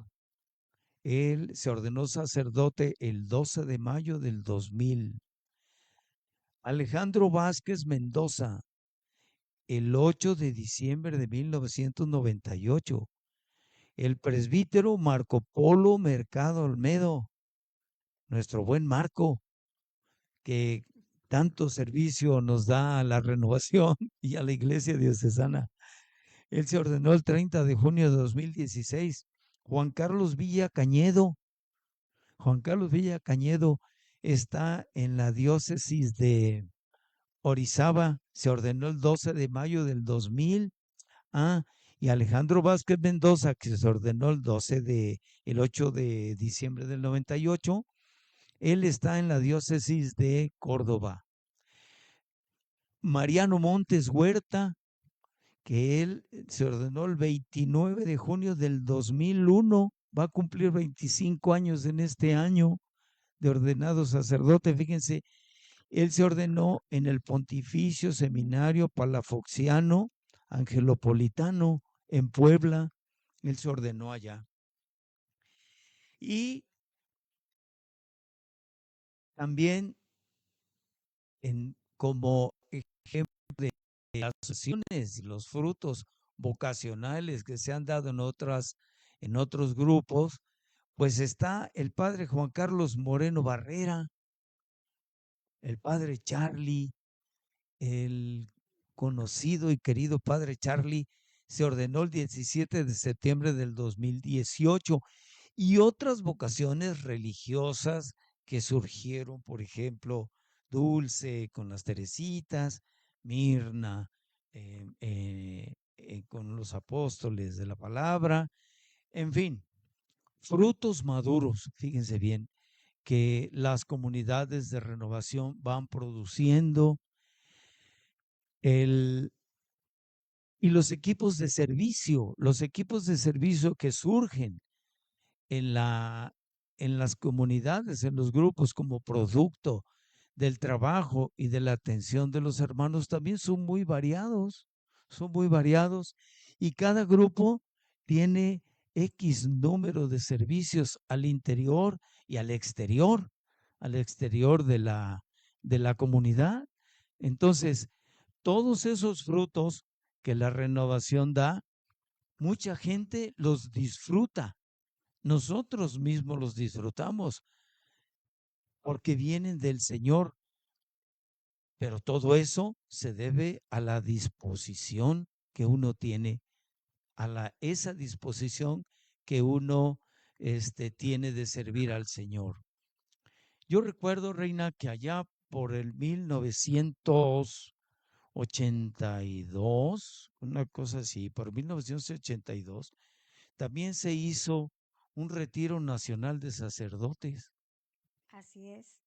Él se ordenó sacerdote el 12 de mayo del 2000. Alejandro Vázquez Mendoza, el 8 de diciembre de 1998. El presbítero Marco Polo Mercado Olmedo, nuestro buen Marco, que tanto servicio nos da a la renovación y a la iglesia diocesana. Él se ordenó el 30 de junio de 2016. Juan Carlos Villa Cañedo. Juan Carlos Villa Cañedo está en la diócesis de Orizaba, se ordenó el 12 de mayo del 2000. Y Alejandro Vázquez Mendoza, que se ordenó el 8 de diciembre del 98, él está en la diócesis de Córdoba. Mariano Montes Huerta, que él se ordenó el 29 de junio del 2001, va a cumplir 25 años en este año de ordenado sacerdote. Fíjense, él se ordenó en el Pontificio Seminario Palafoxiano Angelopolitano en Puebla. Él se ordenó allá. Y también como ejemplo de las asociaciones y los frutos vocacionales que se han dado en otros grupos, pues está el padre Juan Carlos Moreno Barrera, el padre Charlie, el conocido y querido padre Charlie, se ordenó el 17 de septiembre del 2018, y otras vocaciones religiosas que surgieron, por ejemplo, Dulce con las Teresitas, Mirna con los apóstoles de la palabra, en fin, frutos maduros, fíjense bien, que las comunidades de renovación van produciendo el, y los equipos de servicio que surgen en, en las comunidades, en los grupos como producto del trabajo y de la atención de los hermanos también son muy variados y cada grupo tiene X número de servicios al interior y al exterior de la comunidad. Entonces, todos esos frutos que la renovación da, mucha gente los disfruta. Nosotros mismos los disfrutamos porque vienen del Señor, pero todo eso se debe a la disposición que uno tiene, esa disposición que uno tiene de servir al Señor. Yo recuerdo, Reina, que allá por el 1982, una cosa así, por 1982, también se hizo un retiro nacional de sacerdotes. Así es,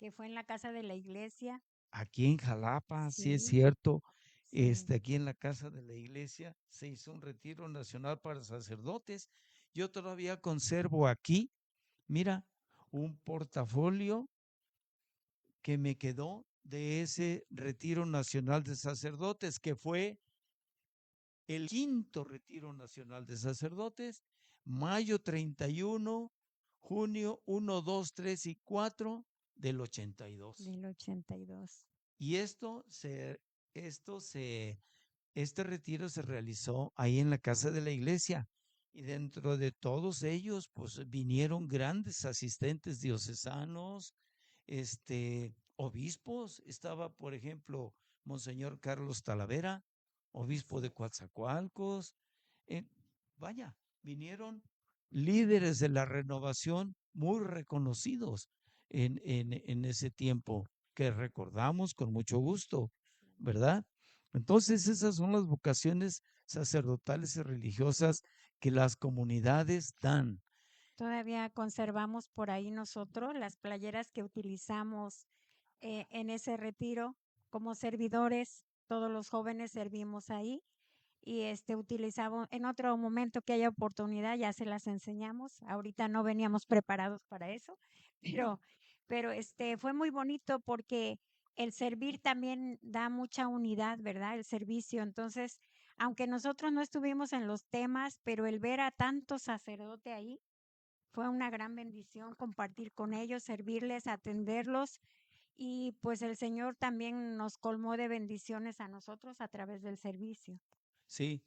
que fue en la casa de la iglesia. Aquí en Jalapa, sí es Sí, cierto, sí, aquí en la casa de la iglesia se hizo un retiro nacional para sacerdotes. Yo todavía conservo aquí, mira, un portafolio que me quedó de ese retiro nacional de sacerdotes, que fue el quinto retiro nacional de sacerdotes, mayo 31, junio 1, 2, 3 y 4 del 82. del 82. Y este retiro se realizó ahí en la casa de la iglesia. Y dentro de todos ellos, pues vinieron grandes asistentes diocesanos, obispos. Estaba, por ejemplo, Monseñor Carlos Talavera, obispo de Coatzacoalcos. Eh, vaya, vinieron líderes de la renovación muy reconocidos en ese tiempo, que recordamos con mucho gusto, ¿verdad? Entonces, esas son las vocaciones sacerdotales y religiosas que las comunidades dan. Todavía conservamos por ahí nosotros las playeras que utilizamos en ese retiro como servidores. Todos los jóvenes servimos ahí y utilizamos en otro momento que haya oportunidad, ya se las enseñamos. Ahorita no veníamos preparados para eso, pero, pero fue muy bonito porque el servir también da mucha unidad, ¿verdad? El servicio. Entonces, aunque nosotros no estuvimos en los temas, pero el ver a tanto sacerdote ahí fue una gran bendición compartir con ellos, servirles, atenderlos y pues el Señor también nos colmó de bendiciones a nosotros a través del servicio. Sí,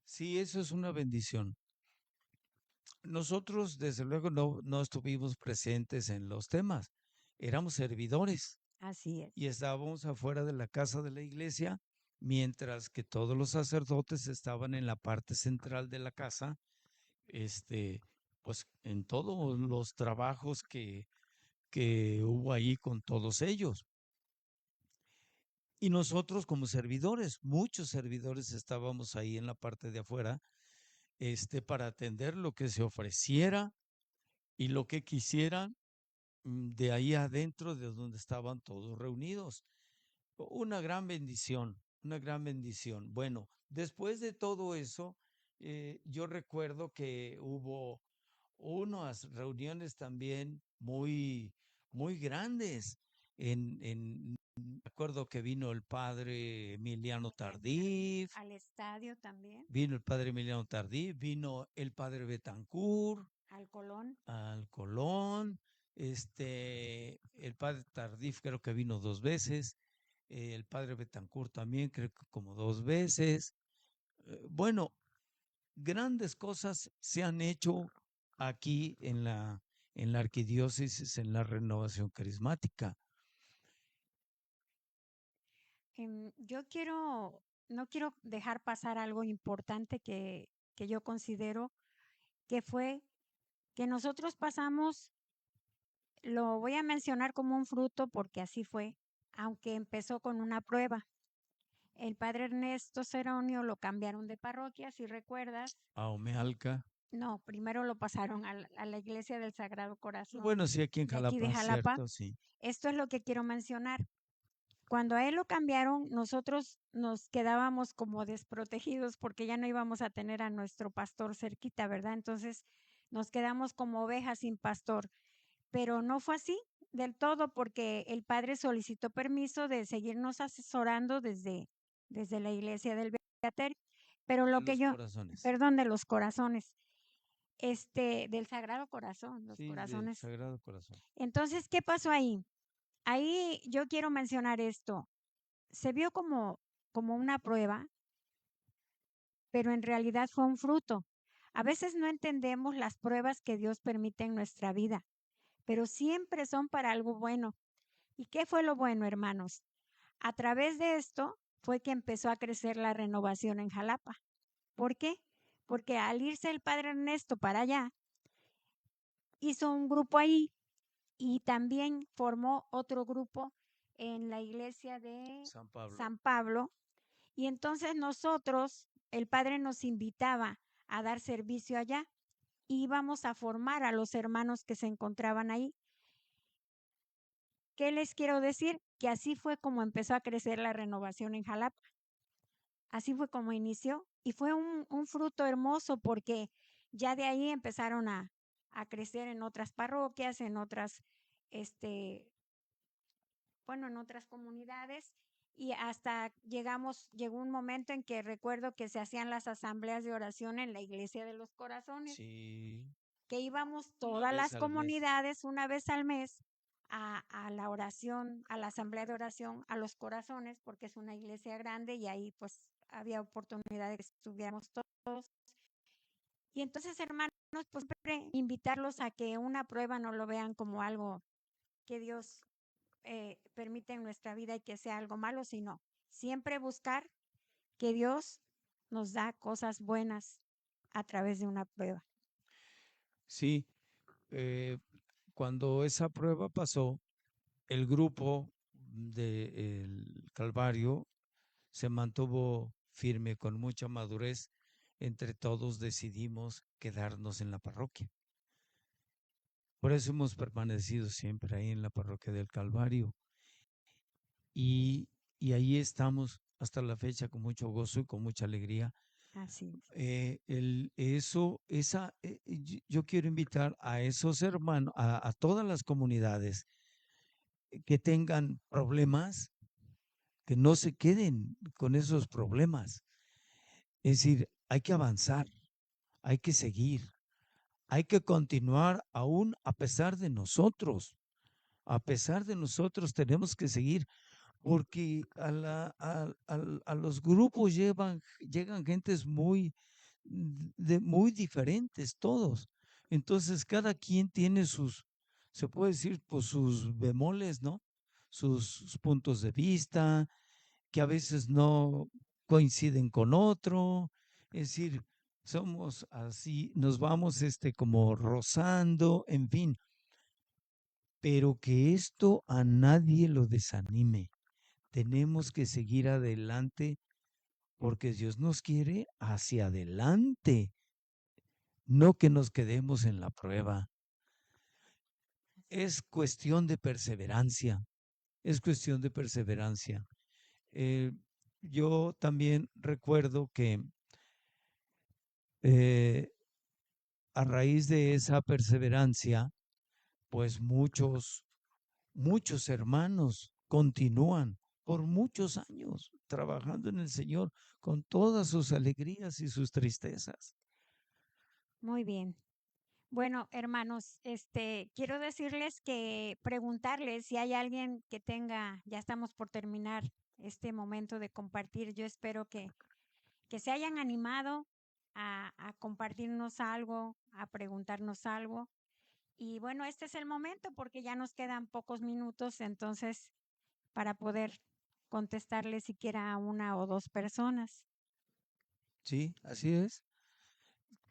sí, eso es una bendición. Nosotros, desde luego, no estuvimos presentes en los temas, éramos servidores Así es. y estábamos afuera de la casa de la iglesia, mientras que todos los sacerdotes estaban en la parte central de la casa, pues en todos los trabajos que hubo ahí con todos ellos. Y nosotros como servidores, muchos servidores estábamos ahí en la parte de afuera, para atender lo que se ofreciera y lo que quisieran de ahí adentro de donde estaban todos reunidos. Una gran bendición, una gran bendición. Bueno, después de todo eso, yo recuerdo que hubo unas reuniones también muy grandes. Me acuerdo que vino el padre Emiliano Tardif, Al estadio también, vino el padre Emiliano Tardif, vino el padre Betancourt, al Colón. al Colón, el padre Tardif creo que vino 2 veces, el padre Betancourt también creo que como 2 veces. Bueno, grandes cosas se han hecho aquí en la arquidiócesis, en la renovación carismática. Yo no quiero dejar pasar algo importante que yo considero que fue que nosotros pasamos lo voy a mencionar como un fruto porque así fue, aunque empezó con una prueba. El padre Ernesto Ceronio lo cambiaron de parroquia, si recuerdas. A Omealca. No, primero lo pasaron a la iglesia del Sagrado Corazón Bueno, sí, aquí en de aquí de Jalapa, Jalapa. cierto, sí. Esto es lo que quiero mencionar. Cuando a él lo cambiaron, nosotros nos quedábamos como desprotegidos porque ya no íbamos a tener a nuestro pastor cerquita, ¿verdad? Entonces nos quedamos como ovejas sin pastor, pero no fue así del todo porque el padre solicitó permiso de seguirnos asesorando desde la iglesia del Beaterio, pero De lo que los yo, corazones. perdón, de los corazones, del Sagrado Corazón, los Sí, del corazones. Sagrado Corazón. Entonces, ¿qué pasó ahí? Ahí yo quiero mencionar esto. Se vio como una prueba, pero en realidad fue un fruto. A veces no entendemos las pruebas que Dios permite en nuestra vida, pero siempre son para algo bueno. ¿Y qué fue lo bueno, hermanos? A través de esto fue que empezó a crecer la renovación en Jalapa. ¿Por qué? Porque al irse el padre Ernesto para allá, hizo un grupo ahí y también formó otro grupo en la iglesia de San Pablo. San Pablo. Y entonces nosotros, el padre nos invitaba a dar servicio allá. Íbamos a formar a los hermanos que se encontraban ahí. ¿Qué les quiero decir? Que así fue como empezó a crecer la renovación en Jalapa. Así fue como inició y fue un fruto hermoso porque ya de ahí empezaron a crecer en otras parroquias, en otras, bueno, en otras comunidades y hasta llegó un momento en que recuerdo que se hacían las asambleas de oración en la iglesia de los corazones, Sí, que íbamos una todas vez las al mes. comunidades una vez al mes a la oración, a la asamblea de oración, a los corazones, porque es una iglesia grande y ahí pues había oportunidad de que estuviéramos todos. Y entonces, hermanos, pues siempre invitarlos a que una prueba no lo vean como algo que Dios permite en nuestra vida y que sea algo malo, sino siempre buscar que Dios nos da cosas buenas a través de una prueba. Sí, eh, cuando esa prueba pasó, el grupo del Calvario se mantuvo firme con mucha madurez. Entre todos decidimos quedarnos en la parroquia. Por eso hemos permanecido siempre ahí en la parroquia del Calvario. Y, y ahí estamos hasta la fecha con mucho gozo y con mucha alegría. Así es. Yo quiero invitar a esos hermanos, a todas las comunidades que tengan problemas, que no se queden con esos problemas. Es decir, hay que avanzar, hay que seguir, hay que continuar aún a pesar de nosotros. A pesar de nosotros tenemos que seguir porque a los grupos llegan gentes muy diferentes todos. Entonces cada quien tiene se puede decir, pues sus bemoles, ¿no? Sus puntos de vista, que a veces no coinciden con otro. Es decir, somos así, nos vamos como rozando, en fin, pero que esto a nadie lo desanime. Tenemos que seguir adelante porque Dios nos quiere hacia adelante, no que nos quedemos en la prueba. Es cuestión de perseverancia, es cuestión de perseverancia. Eh, yo también recuerdo que eh, a raíz de esa perseverancia, pues muchos hermanos continúan por muchos años trabajando en el Señor con todas sus alegrías y sus tristezas. Muy bien. Bueno, hermanos, quiero decirles que preguntarles si hay alguien que tenga, ya estamos por terminar este momento de compartir. Yo espero que se hayan animado a compartirnos algo, a preguntarnos algo. Y bueno, este es el momento porque ya nos quedan pocos minutos, entonces, para poder contestarle siquiera a una o dos personas. Sí, así es.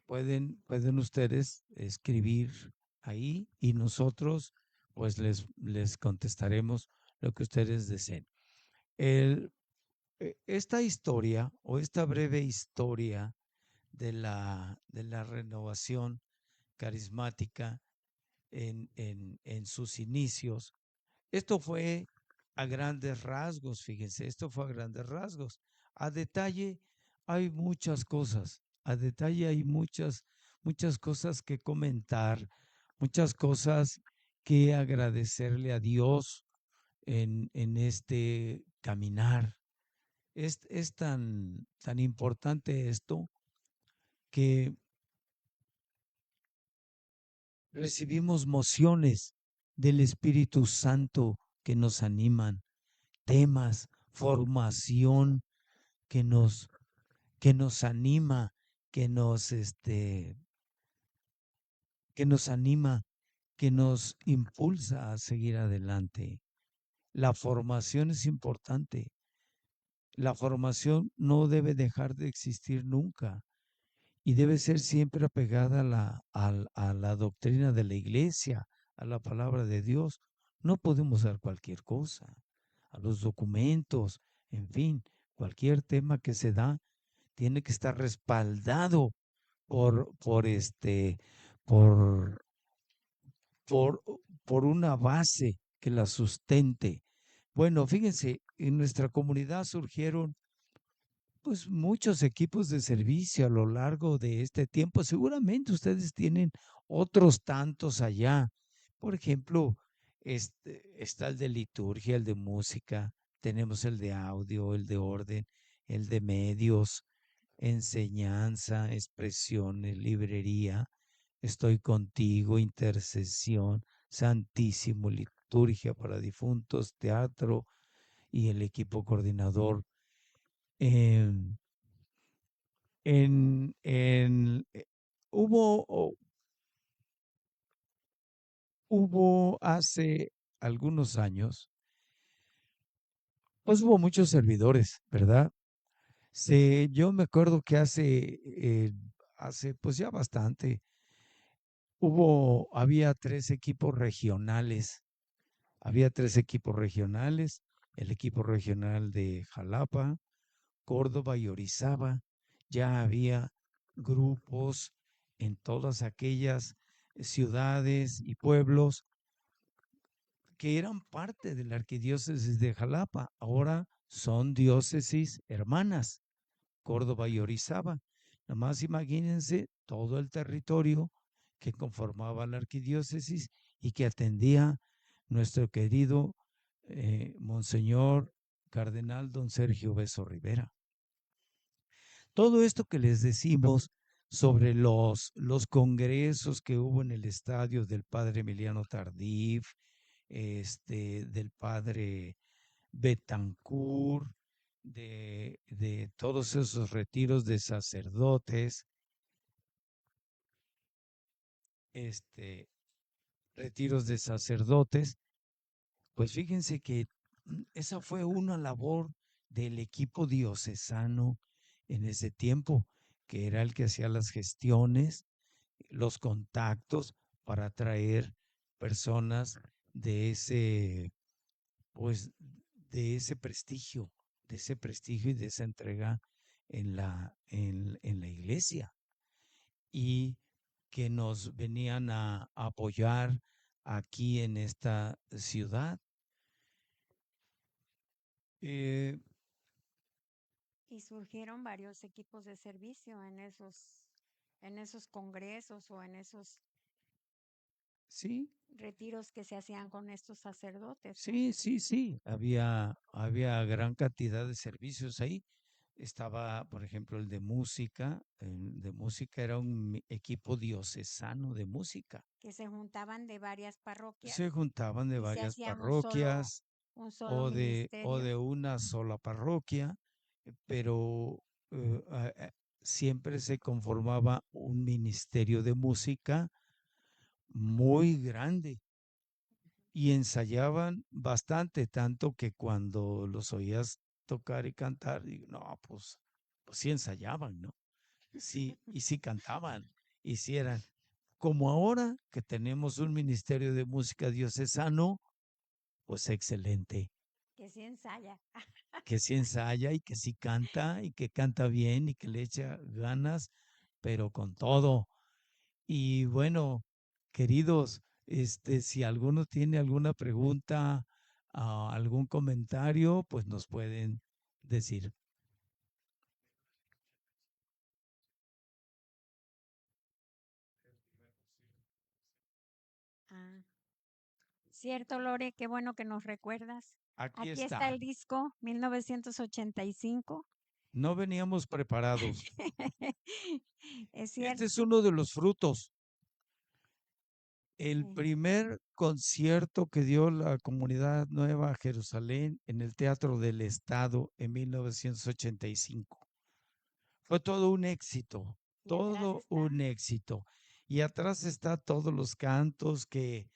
Pueden ustedes escribir ahí y nosotros pues les contestaremos lo que ustedes deseen. El, esta historia o esta breve historia de la renovación carismática en sus inicios, esto fue a grandes rasgos, fíjense, esto fue a grandes rasgos. A detalle hay muchas cosas, a detalle hay muchas cosas que comentar, muchas cosas que agradecerle a Dios en este caminar. Es tan importante esto que recibimos mociones del Espíritu Santo que nos animan, temas, formación que que nos anima, que nos, que nos anima, que nos impulsa a seguir adelante. La formación es importante. La formación no debe dejar de existir nunca y debe ser siempre apegada a la doctrina de la iglesia, a la palabra de Dios. No podemos dar cualquier cosa, a los documentos, en fin, cualquier tema que se da tiene que estar respaldado por por, por, por una base que la sustente. Bueno, fíjense, en nuestra comunidad surgieron pues muchos equipos de servicio a lo largo de este tiempo. Seguramente ustedes tienen otros tantos allá. Por ejemplo, está el de liturgia, el de música, tenemos el de audio, el de orden, el de medios, enseñanza, expresiones, librería, estoy contigo, intercesión, santísimo, liturgia para difuntos, teatro y el equipo coordinador. em, en, en, eh, hubo, hubo hace algunos años, pues hubo muchos servidores, ¿verdad? Yo me acuerdo que hace pues ya bastante, había había tres equipos regionales, el equipo regional de Jalapa, Córdoba y Orizaba. Ya había grupos en todas aquellas ciudades y pueblos que eran parte de la arquidiócesis de Jalapa. Ahora son diócesis hermanas, Córdoba y Orizaba. Nada más imagínense todo el territorio que conformaba la arquidiócesis y que atendía nuestro querido Monseñor Cardenal Don Sergio Beso Rivera. Todo esto que les decimos sobre los congresos que hubo en el estadio del padre Emiliano Tardif, del padre Betancourt, de todos esos retiros de sacerdotes, este, retiros de sacerdotes, pues fíjense que esa fue una labor del equipo diocesano en ese tiempo, que era el que hacía las gestiones, los contactos para atraer personas de ese, pues, de ese prestigio y de esa entrega en la iglesia y que nos venían a apoyar aquí en esta ciudad. Eh, Y surgieron varios equipos de servicio en esos congresos o en esos sí, retiros que se hacían con estos sacerdotes, ¿no? sí. Había gran cantidad de servicios ahí. Estaba, por ejemplo, el de música era un equipo diocesano de música. Que se juntaban de varias parroquias Se juntaban de y se varias hacían parroquias un solo o ministerio. de una sola parroquia, pero siempre se conformaba un ministerio de música muy grande y ensayaban bastante, tanto que cuando los oías tocar y cantar, digo, no, pues sí ensayaban, ¿no? Sí, y sí cantaban, y sí eran como ahora que tenemos un ministerio de música diocesano, pues excelente, Que sí ensaya. que sí ensaya y que sí canta y que canta bien y que le echa ganas, pero con todo. Y bueno, queridos, si alguno tiene alguna pregunta, algún comentario, pues nos pueden decir. Ah, cierto, Lore, qué bueno que nos recuerdas. Aquí Aquí está está. el disco 1985. No veníamos preparados. Es Este cierto. es uno de los frutos. El Sí. primer concierto que dio la Comunidad Nueva Jerusalén en el Teatro del Estado en 1985. Fue todo un éxito, Y atrás todo está. un éxito. Y atrás está todos los cantos que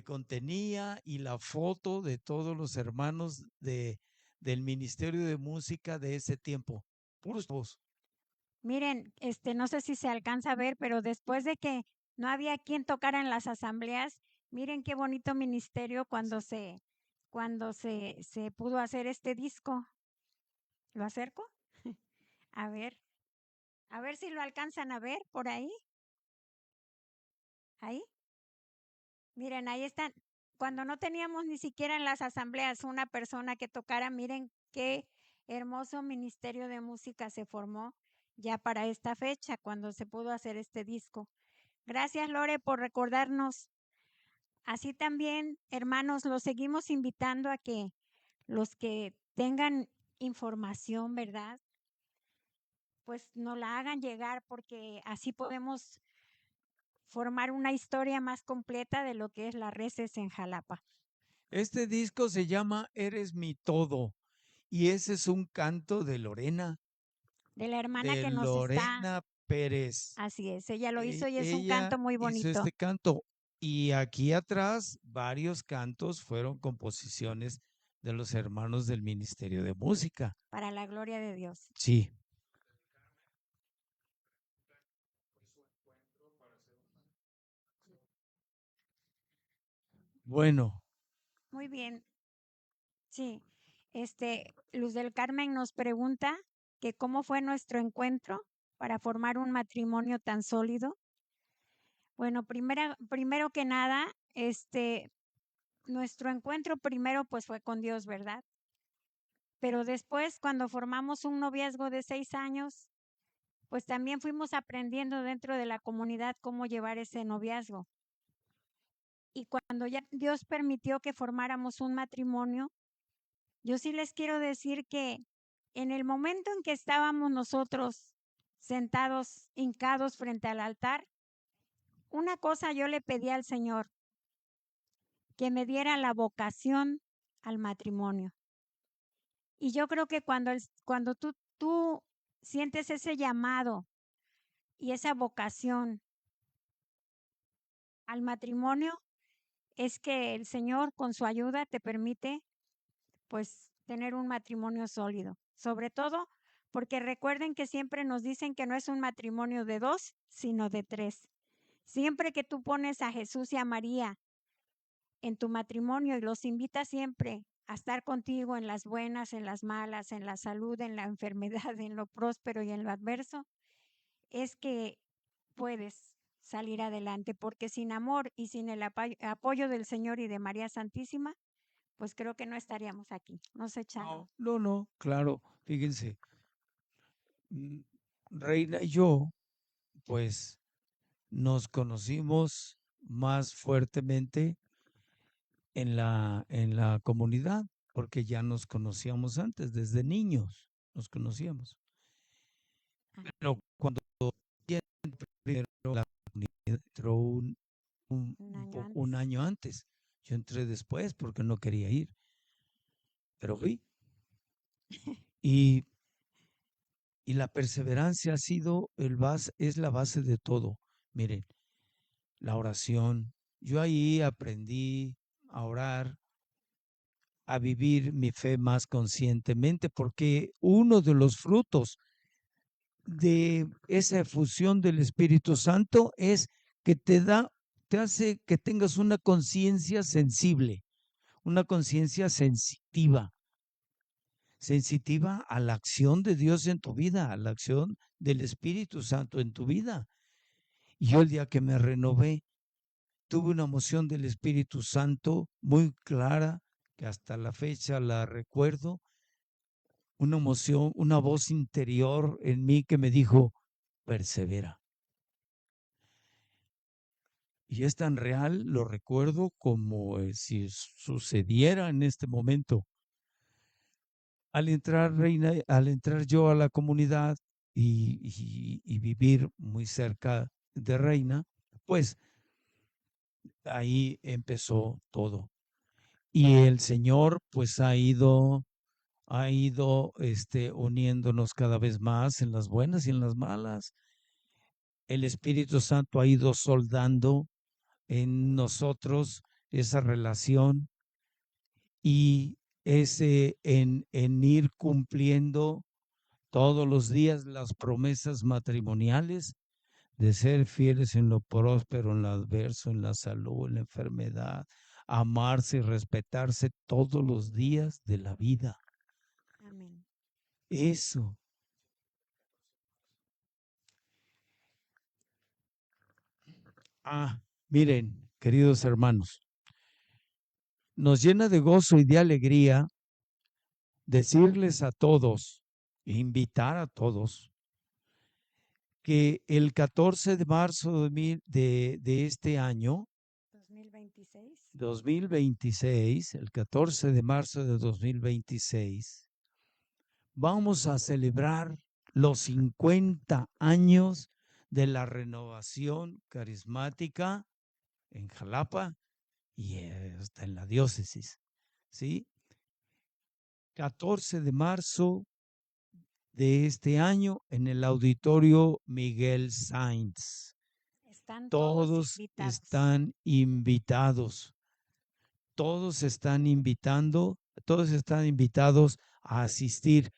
contenía y la foto de todos los hermanos del Ministerio de Música de ese tiempo. Puros voz. Miren, no sé si se alcanza a ver, pero después de que no había quien tocara en las asambleas, miren qué bonito ministerio cuando se pudo hacer este disco. ¿Lo acerco? A ver si lo alcanzan a ver por ahí. Ahí. Miren, ahí están. Cuando no teníamos ni siquiera en las asambleas una persona que tocara, miren qué hermoso ministerio de música se formó ya para esta fecha, cuando se pudo hacer este disco. Gracias, Lore, por recordarnos. Así también, hermanos, los seguimos invitando a que los que tengan información, ¿verdad? Pues nos la hagan llegar, porque así podemos formar una historia más completa de lo que es la Reces en Jalapa. Este disco se llama Eres mi todo y ese es un canto De la hermana de que nos está, Lorena Pérez. así es, ella lo hizo y es un Ella canto muy hizo bonito este canto y aquí atrás varios cantos fueron composiciones de los hermanos del Ministerio de Música. para la gloria de Dios. Sí. Bueno, Muy bien, sí. Luz del Carmen nos pregunta que cómo fue nuestro encuentro para formar un matrimonio tan sólido. Bueno, primero que nada, nuestro encuentro primero pues fue con Dios, ¿verdad? Pero después, cuando formamos un noviazgo de 6 años, pues también fuimos aprendiendo dentro de la comunidad cómo llevar ese noviazgo. Y cuando ya Dios permitió que formáramos un matrimonio, yo sí les quiero decir que en el momento en que estábamos nosotros sentados, hincados frente al altar, una cosa yo le pedí al Señor, que me diera la vocación al matrimonio. Y yo creo que cuando tú sientes ese llamado y esa vocación al matrimonio, es que el Señor con su ayuda te permite pues tener un matrimonio sólido. Sobre todo porque recuerden que siempre nos dicen que no es un matrimonio de 2, sino de 3. Siempre que tú pones a Jesús y a María en tu matrimonio y los invitas siempre a estar contigo en las buenas, en las malas, en la salud, en la enfermedad, en lo próspero y en lo adverso, es que puedes salir adelante, porque sin amor y sin el apoyo del Señor y de María Santísima, pues creo que no estaríamos aquí. No sé, Chano. no, claro, fíjense, mm, Reina y yo, pues nos conocimos más fuertemente en la comunidad, porque ya nos conocíamos antes, desde niños nos conocíamos. Ah, Pero cuando primero la comunidad entró un año un antes. año antes, yo entré después porque no quería ir, pero fui. Y, y la perseverancia ha sido es la base de todo. Miren, la oración. Yo ahí aprendí a orar, a vivir mi fe más conscientemente, porque uno de los frutos de esa efusión del Espíritu Santo es que te hace que tengas una conciencia sensible, una conciencia sensitiva a la acción de Dios en tu vida, a la acción del Espíritu Santo en tu vida. Y yo el día que me renové, tuve una emoción del Espíritu Santo muy clara, que hasta la fecha la recuerdo, una emoción, una voz interior en mí que me dijo, persevera. Y es tan real, lo recuerdo como si sucediera en este momento. Al entrar, Reina, al entrar yo a la comunidad y vivir muy cerca de Reina, pues ahí empezó todo. Y el Señor pues ha ido uniéndonos cada vez más en las buenas y en las malas. El Espíritu Santo ha ido soldando en nosotros esa relación y ese en ir cumpliendo todos los días las promesas matrimoniales de ser fieles en lo próspero, en lo adverso, en la salud, en la enfermedad, amarse y respetarse todos los días de la vida. Amén. Eso. Miren, queridos hermanos, nos llena de gozo y de alegría decirles a todos, invitar a todos, que el 14 de marzo de este año, 2026, el 14 de marzo de 2026, vamos a celebrar los 50 años de la renovación carismática en Jalapa y hasta en la diócesis, ¿sí? 14 de marzo de este año en el Auditorio Miguel Sainz. Todos están invitados. Todos están invitados a asistir.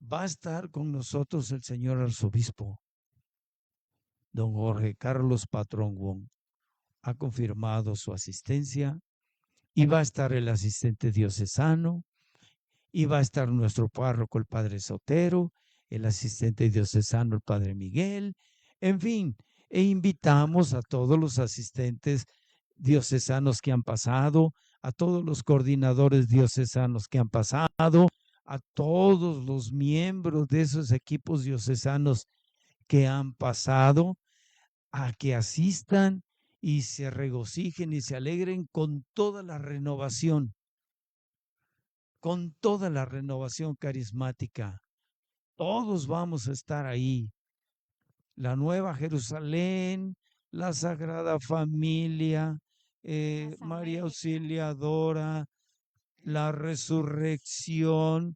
Va a estar con nosotros el señor arzobispo, don Jorge Carlos Patrón Wong. Ha confirmado su asistencia y va a estar el asistente diocesano y va a estar nuestro párroco, el padre Sotero, el asistente diocesano, el padre Miguel, en fin, e invitamos a todos los asistentes diocesanos que han pasado, a todos los coordinadores diocesanos que han pasado, a todos los miembros de esos equipos diocesanos que han pasado, a que asistan y se regocijen y se alegren con toda la renovación carismática. Todos vamos a estar ahí. La Nueva Jerusalén, la Sagrada Familia, María Auxiliadora, la Resurrección,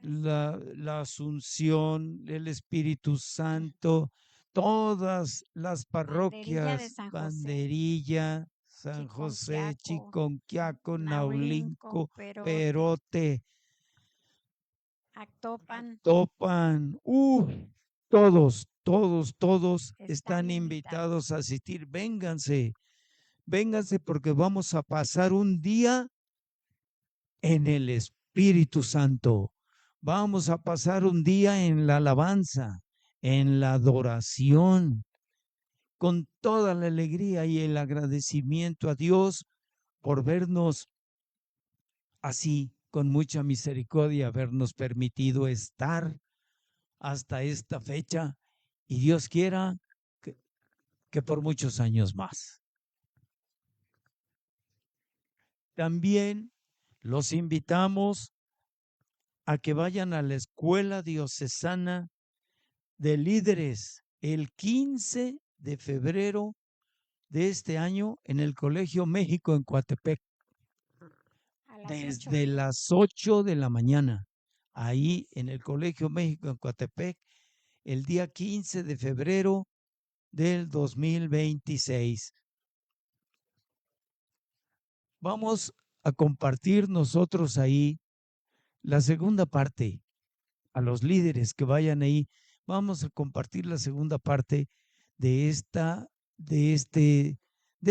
la Asunción, el Espíritu Santo, todas las parroquias, Banderilla, San José, Chiconquiaco, Naulinco, Perote, Actopan, todos están invitados a asistir. Vénganse porque vamos a pasar un día en el Espíritu Santo. Vamos a pasar un día en la alabanza, en la adoración, con toda la alegría y el agradecimiento a Dios por vernos así, con mucha misericordia, habernos permitido estar hasta esta fecha y Dios quiera que por muchos años más. También los invitamos a que vayan a la Escuela Diocesana de Líderes el 15 de febrero de este año en el Colegio México en Coatepec. Desde las 8 de la mañana, ahí en el Colegio México en Coatepec, el día 15 de febrero del 2026. Vamos a compartir nosotros ahí la segunda parte. A los líderes que vayan ahí, vamos a compartir la segunda parte de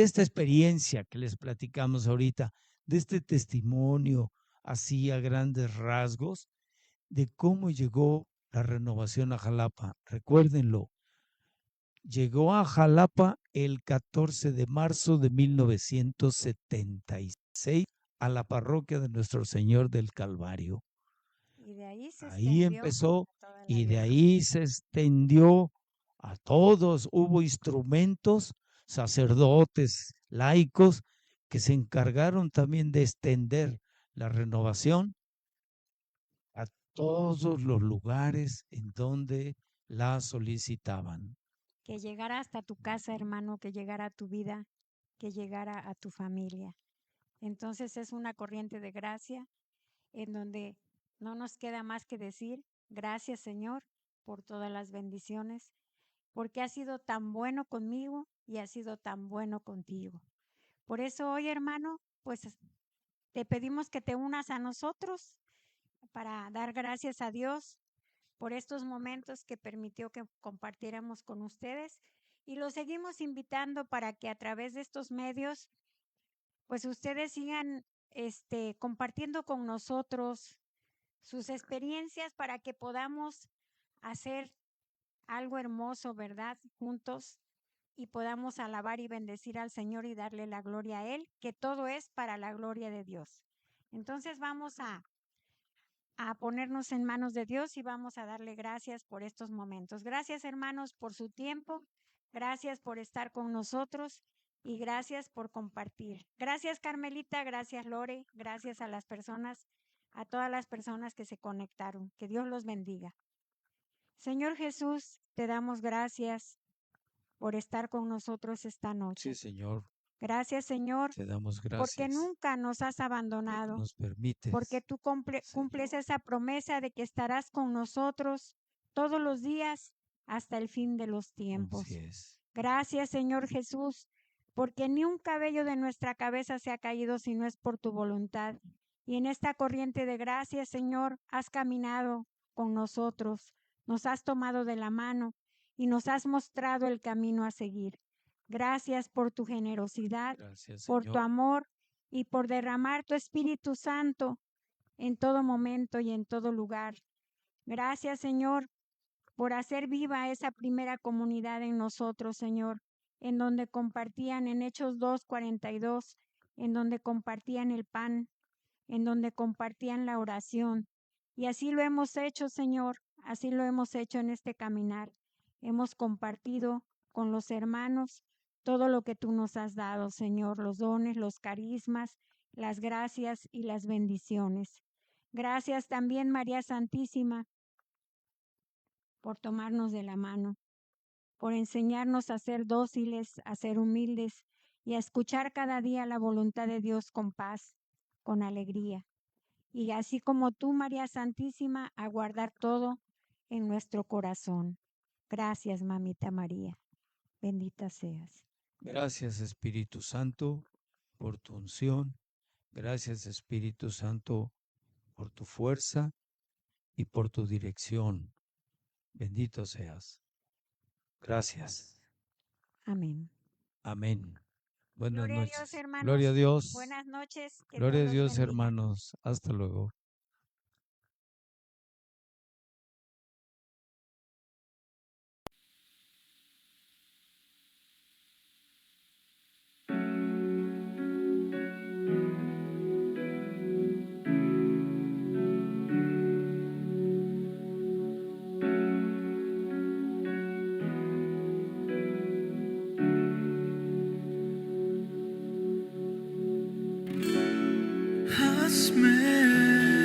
esta experiencia que les platicamos ahorita, de este testimonio así a grandes rasgos de cómo llegó la renovación a Jalapa. Recuérdenlo, llegó a Jalapa el 14 de marzo de 1976 a la parroquia de Nuestro Señor del Calvario. Y de ahí se Ahí extendió empezó a toda la y de vía. ahí se extendió a todos. Hubo instrumentos, sacerdotes, laicos, que se encargaron también de extender la renovación a todos los lugares en donde la solicitaban. Que llegara hasta tu casa, hermano, que llegara a tu vida, que llegara a tu familia. Entonces es una corriente de gracia en donde no nos queda más que decir, gracias Señor por todas las bendiciones, porque has sido tan bueno conmigo y has sido tan bueno contigo. Por eso hoy, hermano, pues te pedimos que te unas a nosotros para dar gracias a Dios por estos momentos que permitió que compartiéramos con ustedes y los seguimos invitando para que a través de estos medios pues ustedes sigan compartiendo con nosotros sus experiencias para que podamos hacer algo hermoso, ¿verdad? Juntos y podamos alabar y bendecir al Señor y darle la gloria a Él, que todo es para la gloria de Dios. Entonces vamos a ponernos en manos de Dios y vamos a darle gracias por estos momentos. Gracias, hermanos, por su tiempo. Gracias por estar con nosotros y gracias por compartir. Gracias, Carmelita. Gracias, Lore. Gracias a las personas, a todas las personas que se conectaron. Que Dios los bendiga. Señor Jesús, te damos gracias por estar con nosotros esta noche. Sí, Señor, Gracias, Señor, te damos porque gracias. nunca nos has abandonado. Nos permites. Porque tú cumples Señor. esa promesa de que estarás con nosotros todos los días hasta el fin de los tiempos. Así es. Gracias, Señor Jesús, porque ni un cabello de nuestra cabeza se ha caído si no es por tu voluntad. Y en esta corriente de gracia, Señor, has caminado con nosotros, nos has tomado de la mano y nos has mostrado el camino a seguir. Gracias por tu generosidad, Gracias, por tu Señor. amor y por derramar tu Espíritu Santo en todo momento y en todo lugar. Gracias, Señor, por hacer viva esa primera comunidad en nosotros, Señor, en donde compartían en Hechos 2:42, en donde compartían el pan, en donde compartían la oración. Y así lo hemos hecho, Señor, así lo hemos hecho en este caminar. Hemos compartido con los hermanos todo lo que tú nos has dado, Señor, los dones, los carismas, las gracias y las bendiciones. Gracias también, María Santísima, por tomarnos de la mano, por enseñarnos a ser dóciles, a ser humildes y a escuchar cada día la voluntad de Dios con paz, con alegría. Y así como tú, María Santísima, a guardar todo en nuestro corazón. Gracias, Mamita María. Bendita seas. Gracias, Espíritu Santo, por tu unción. Gracias, Espíritu Santo, por tu fuerza y por tu dirección. Bendito seas. Gracias. Amén. Amén. Buenas Gloria a Dios, noches. hermanos. Gloria a Dios. Buenas noches. Que Gloria a los Dios, bendiga. hermanos. Hasta luego. Hazme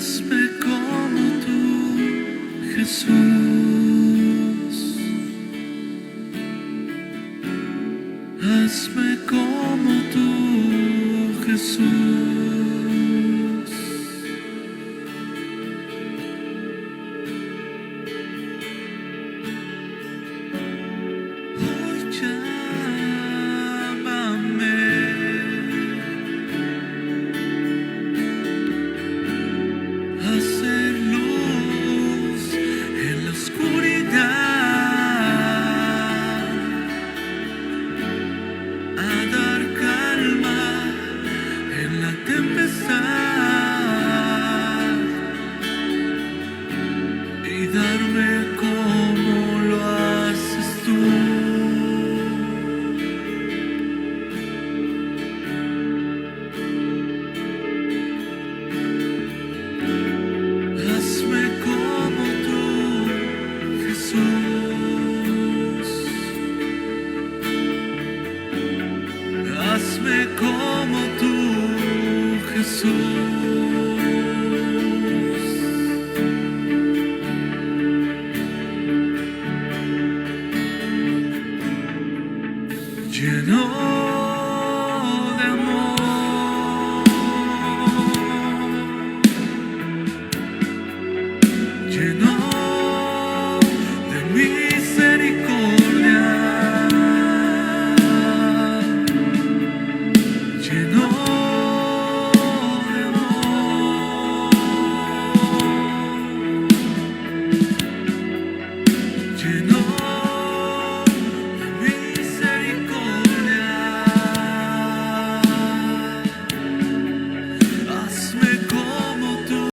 hazme como tú, Jesús.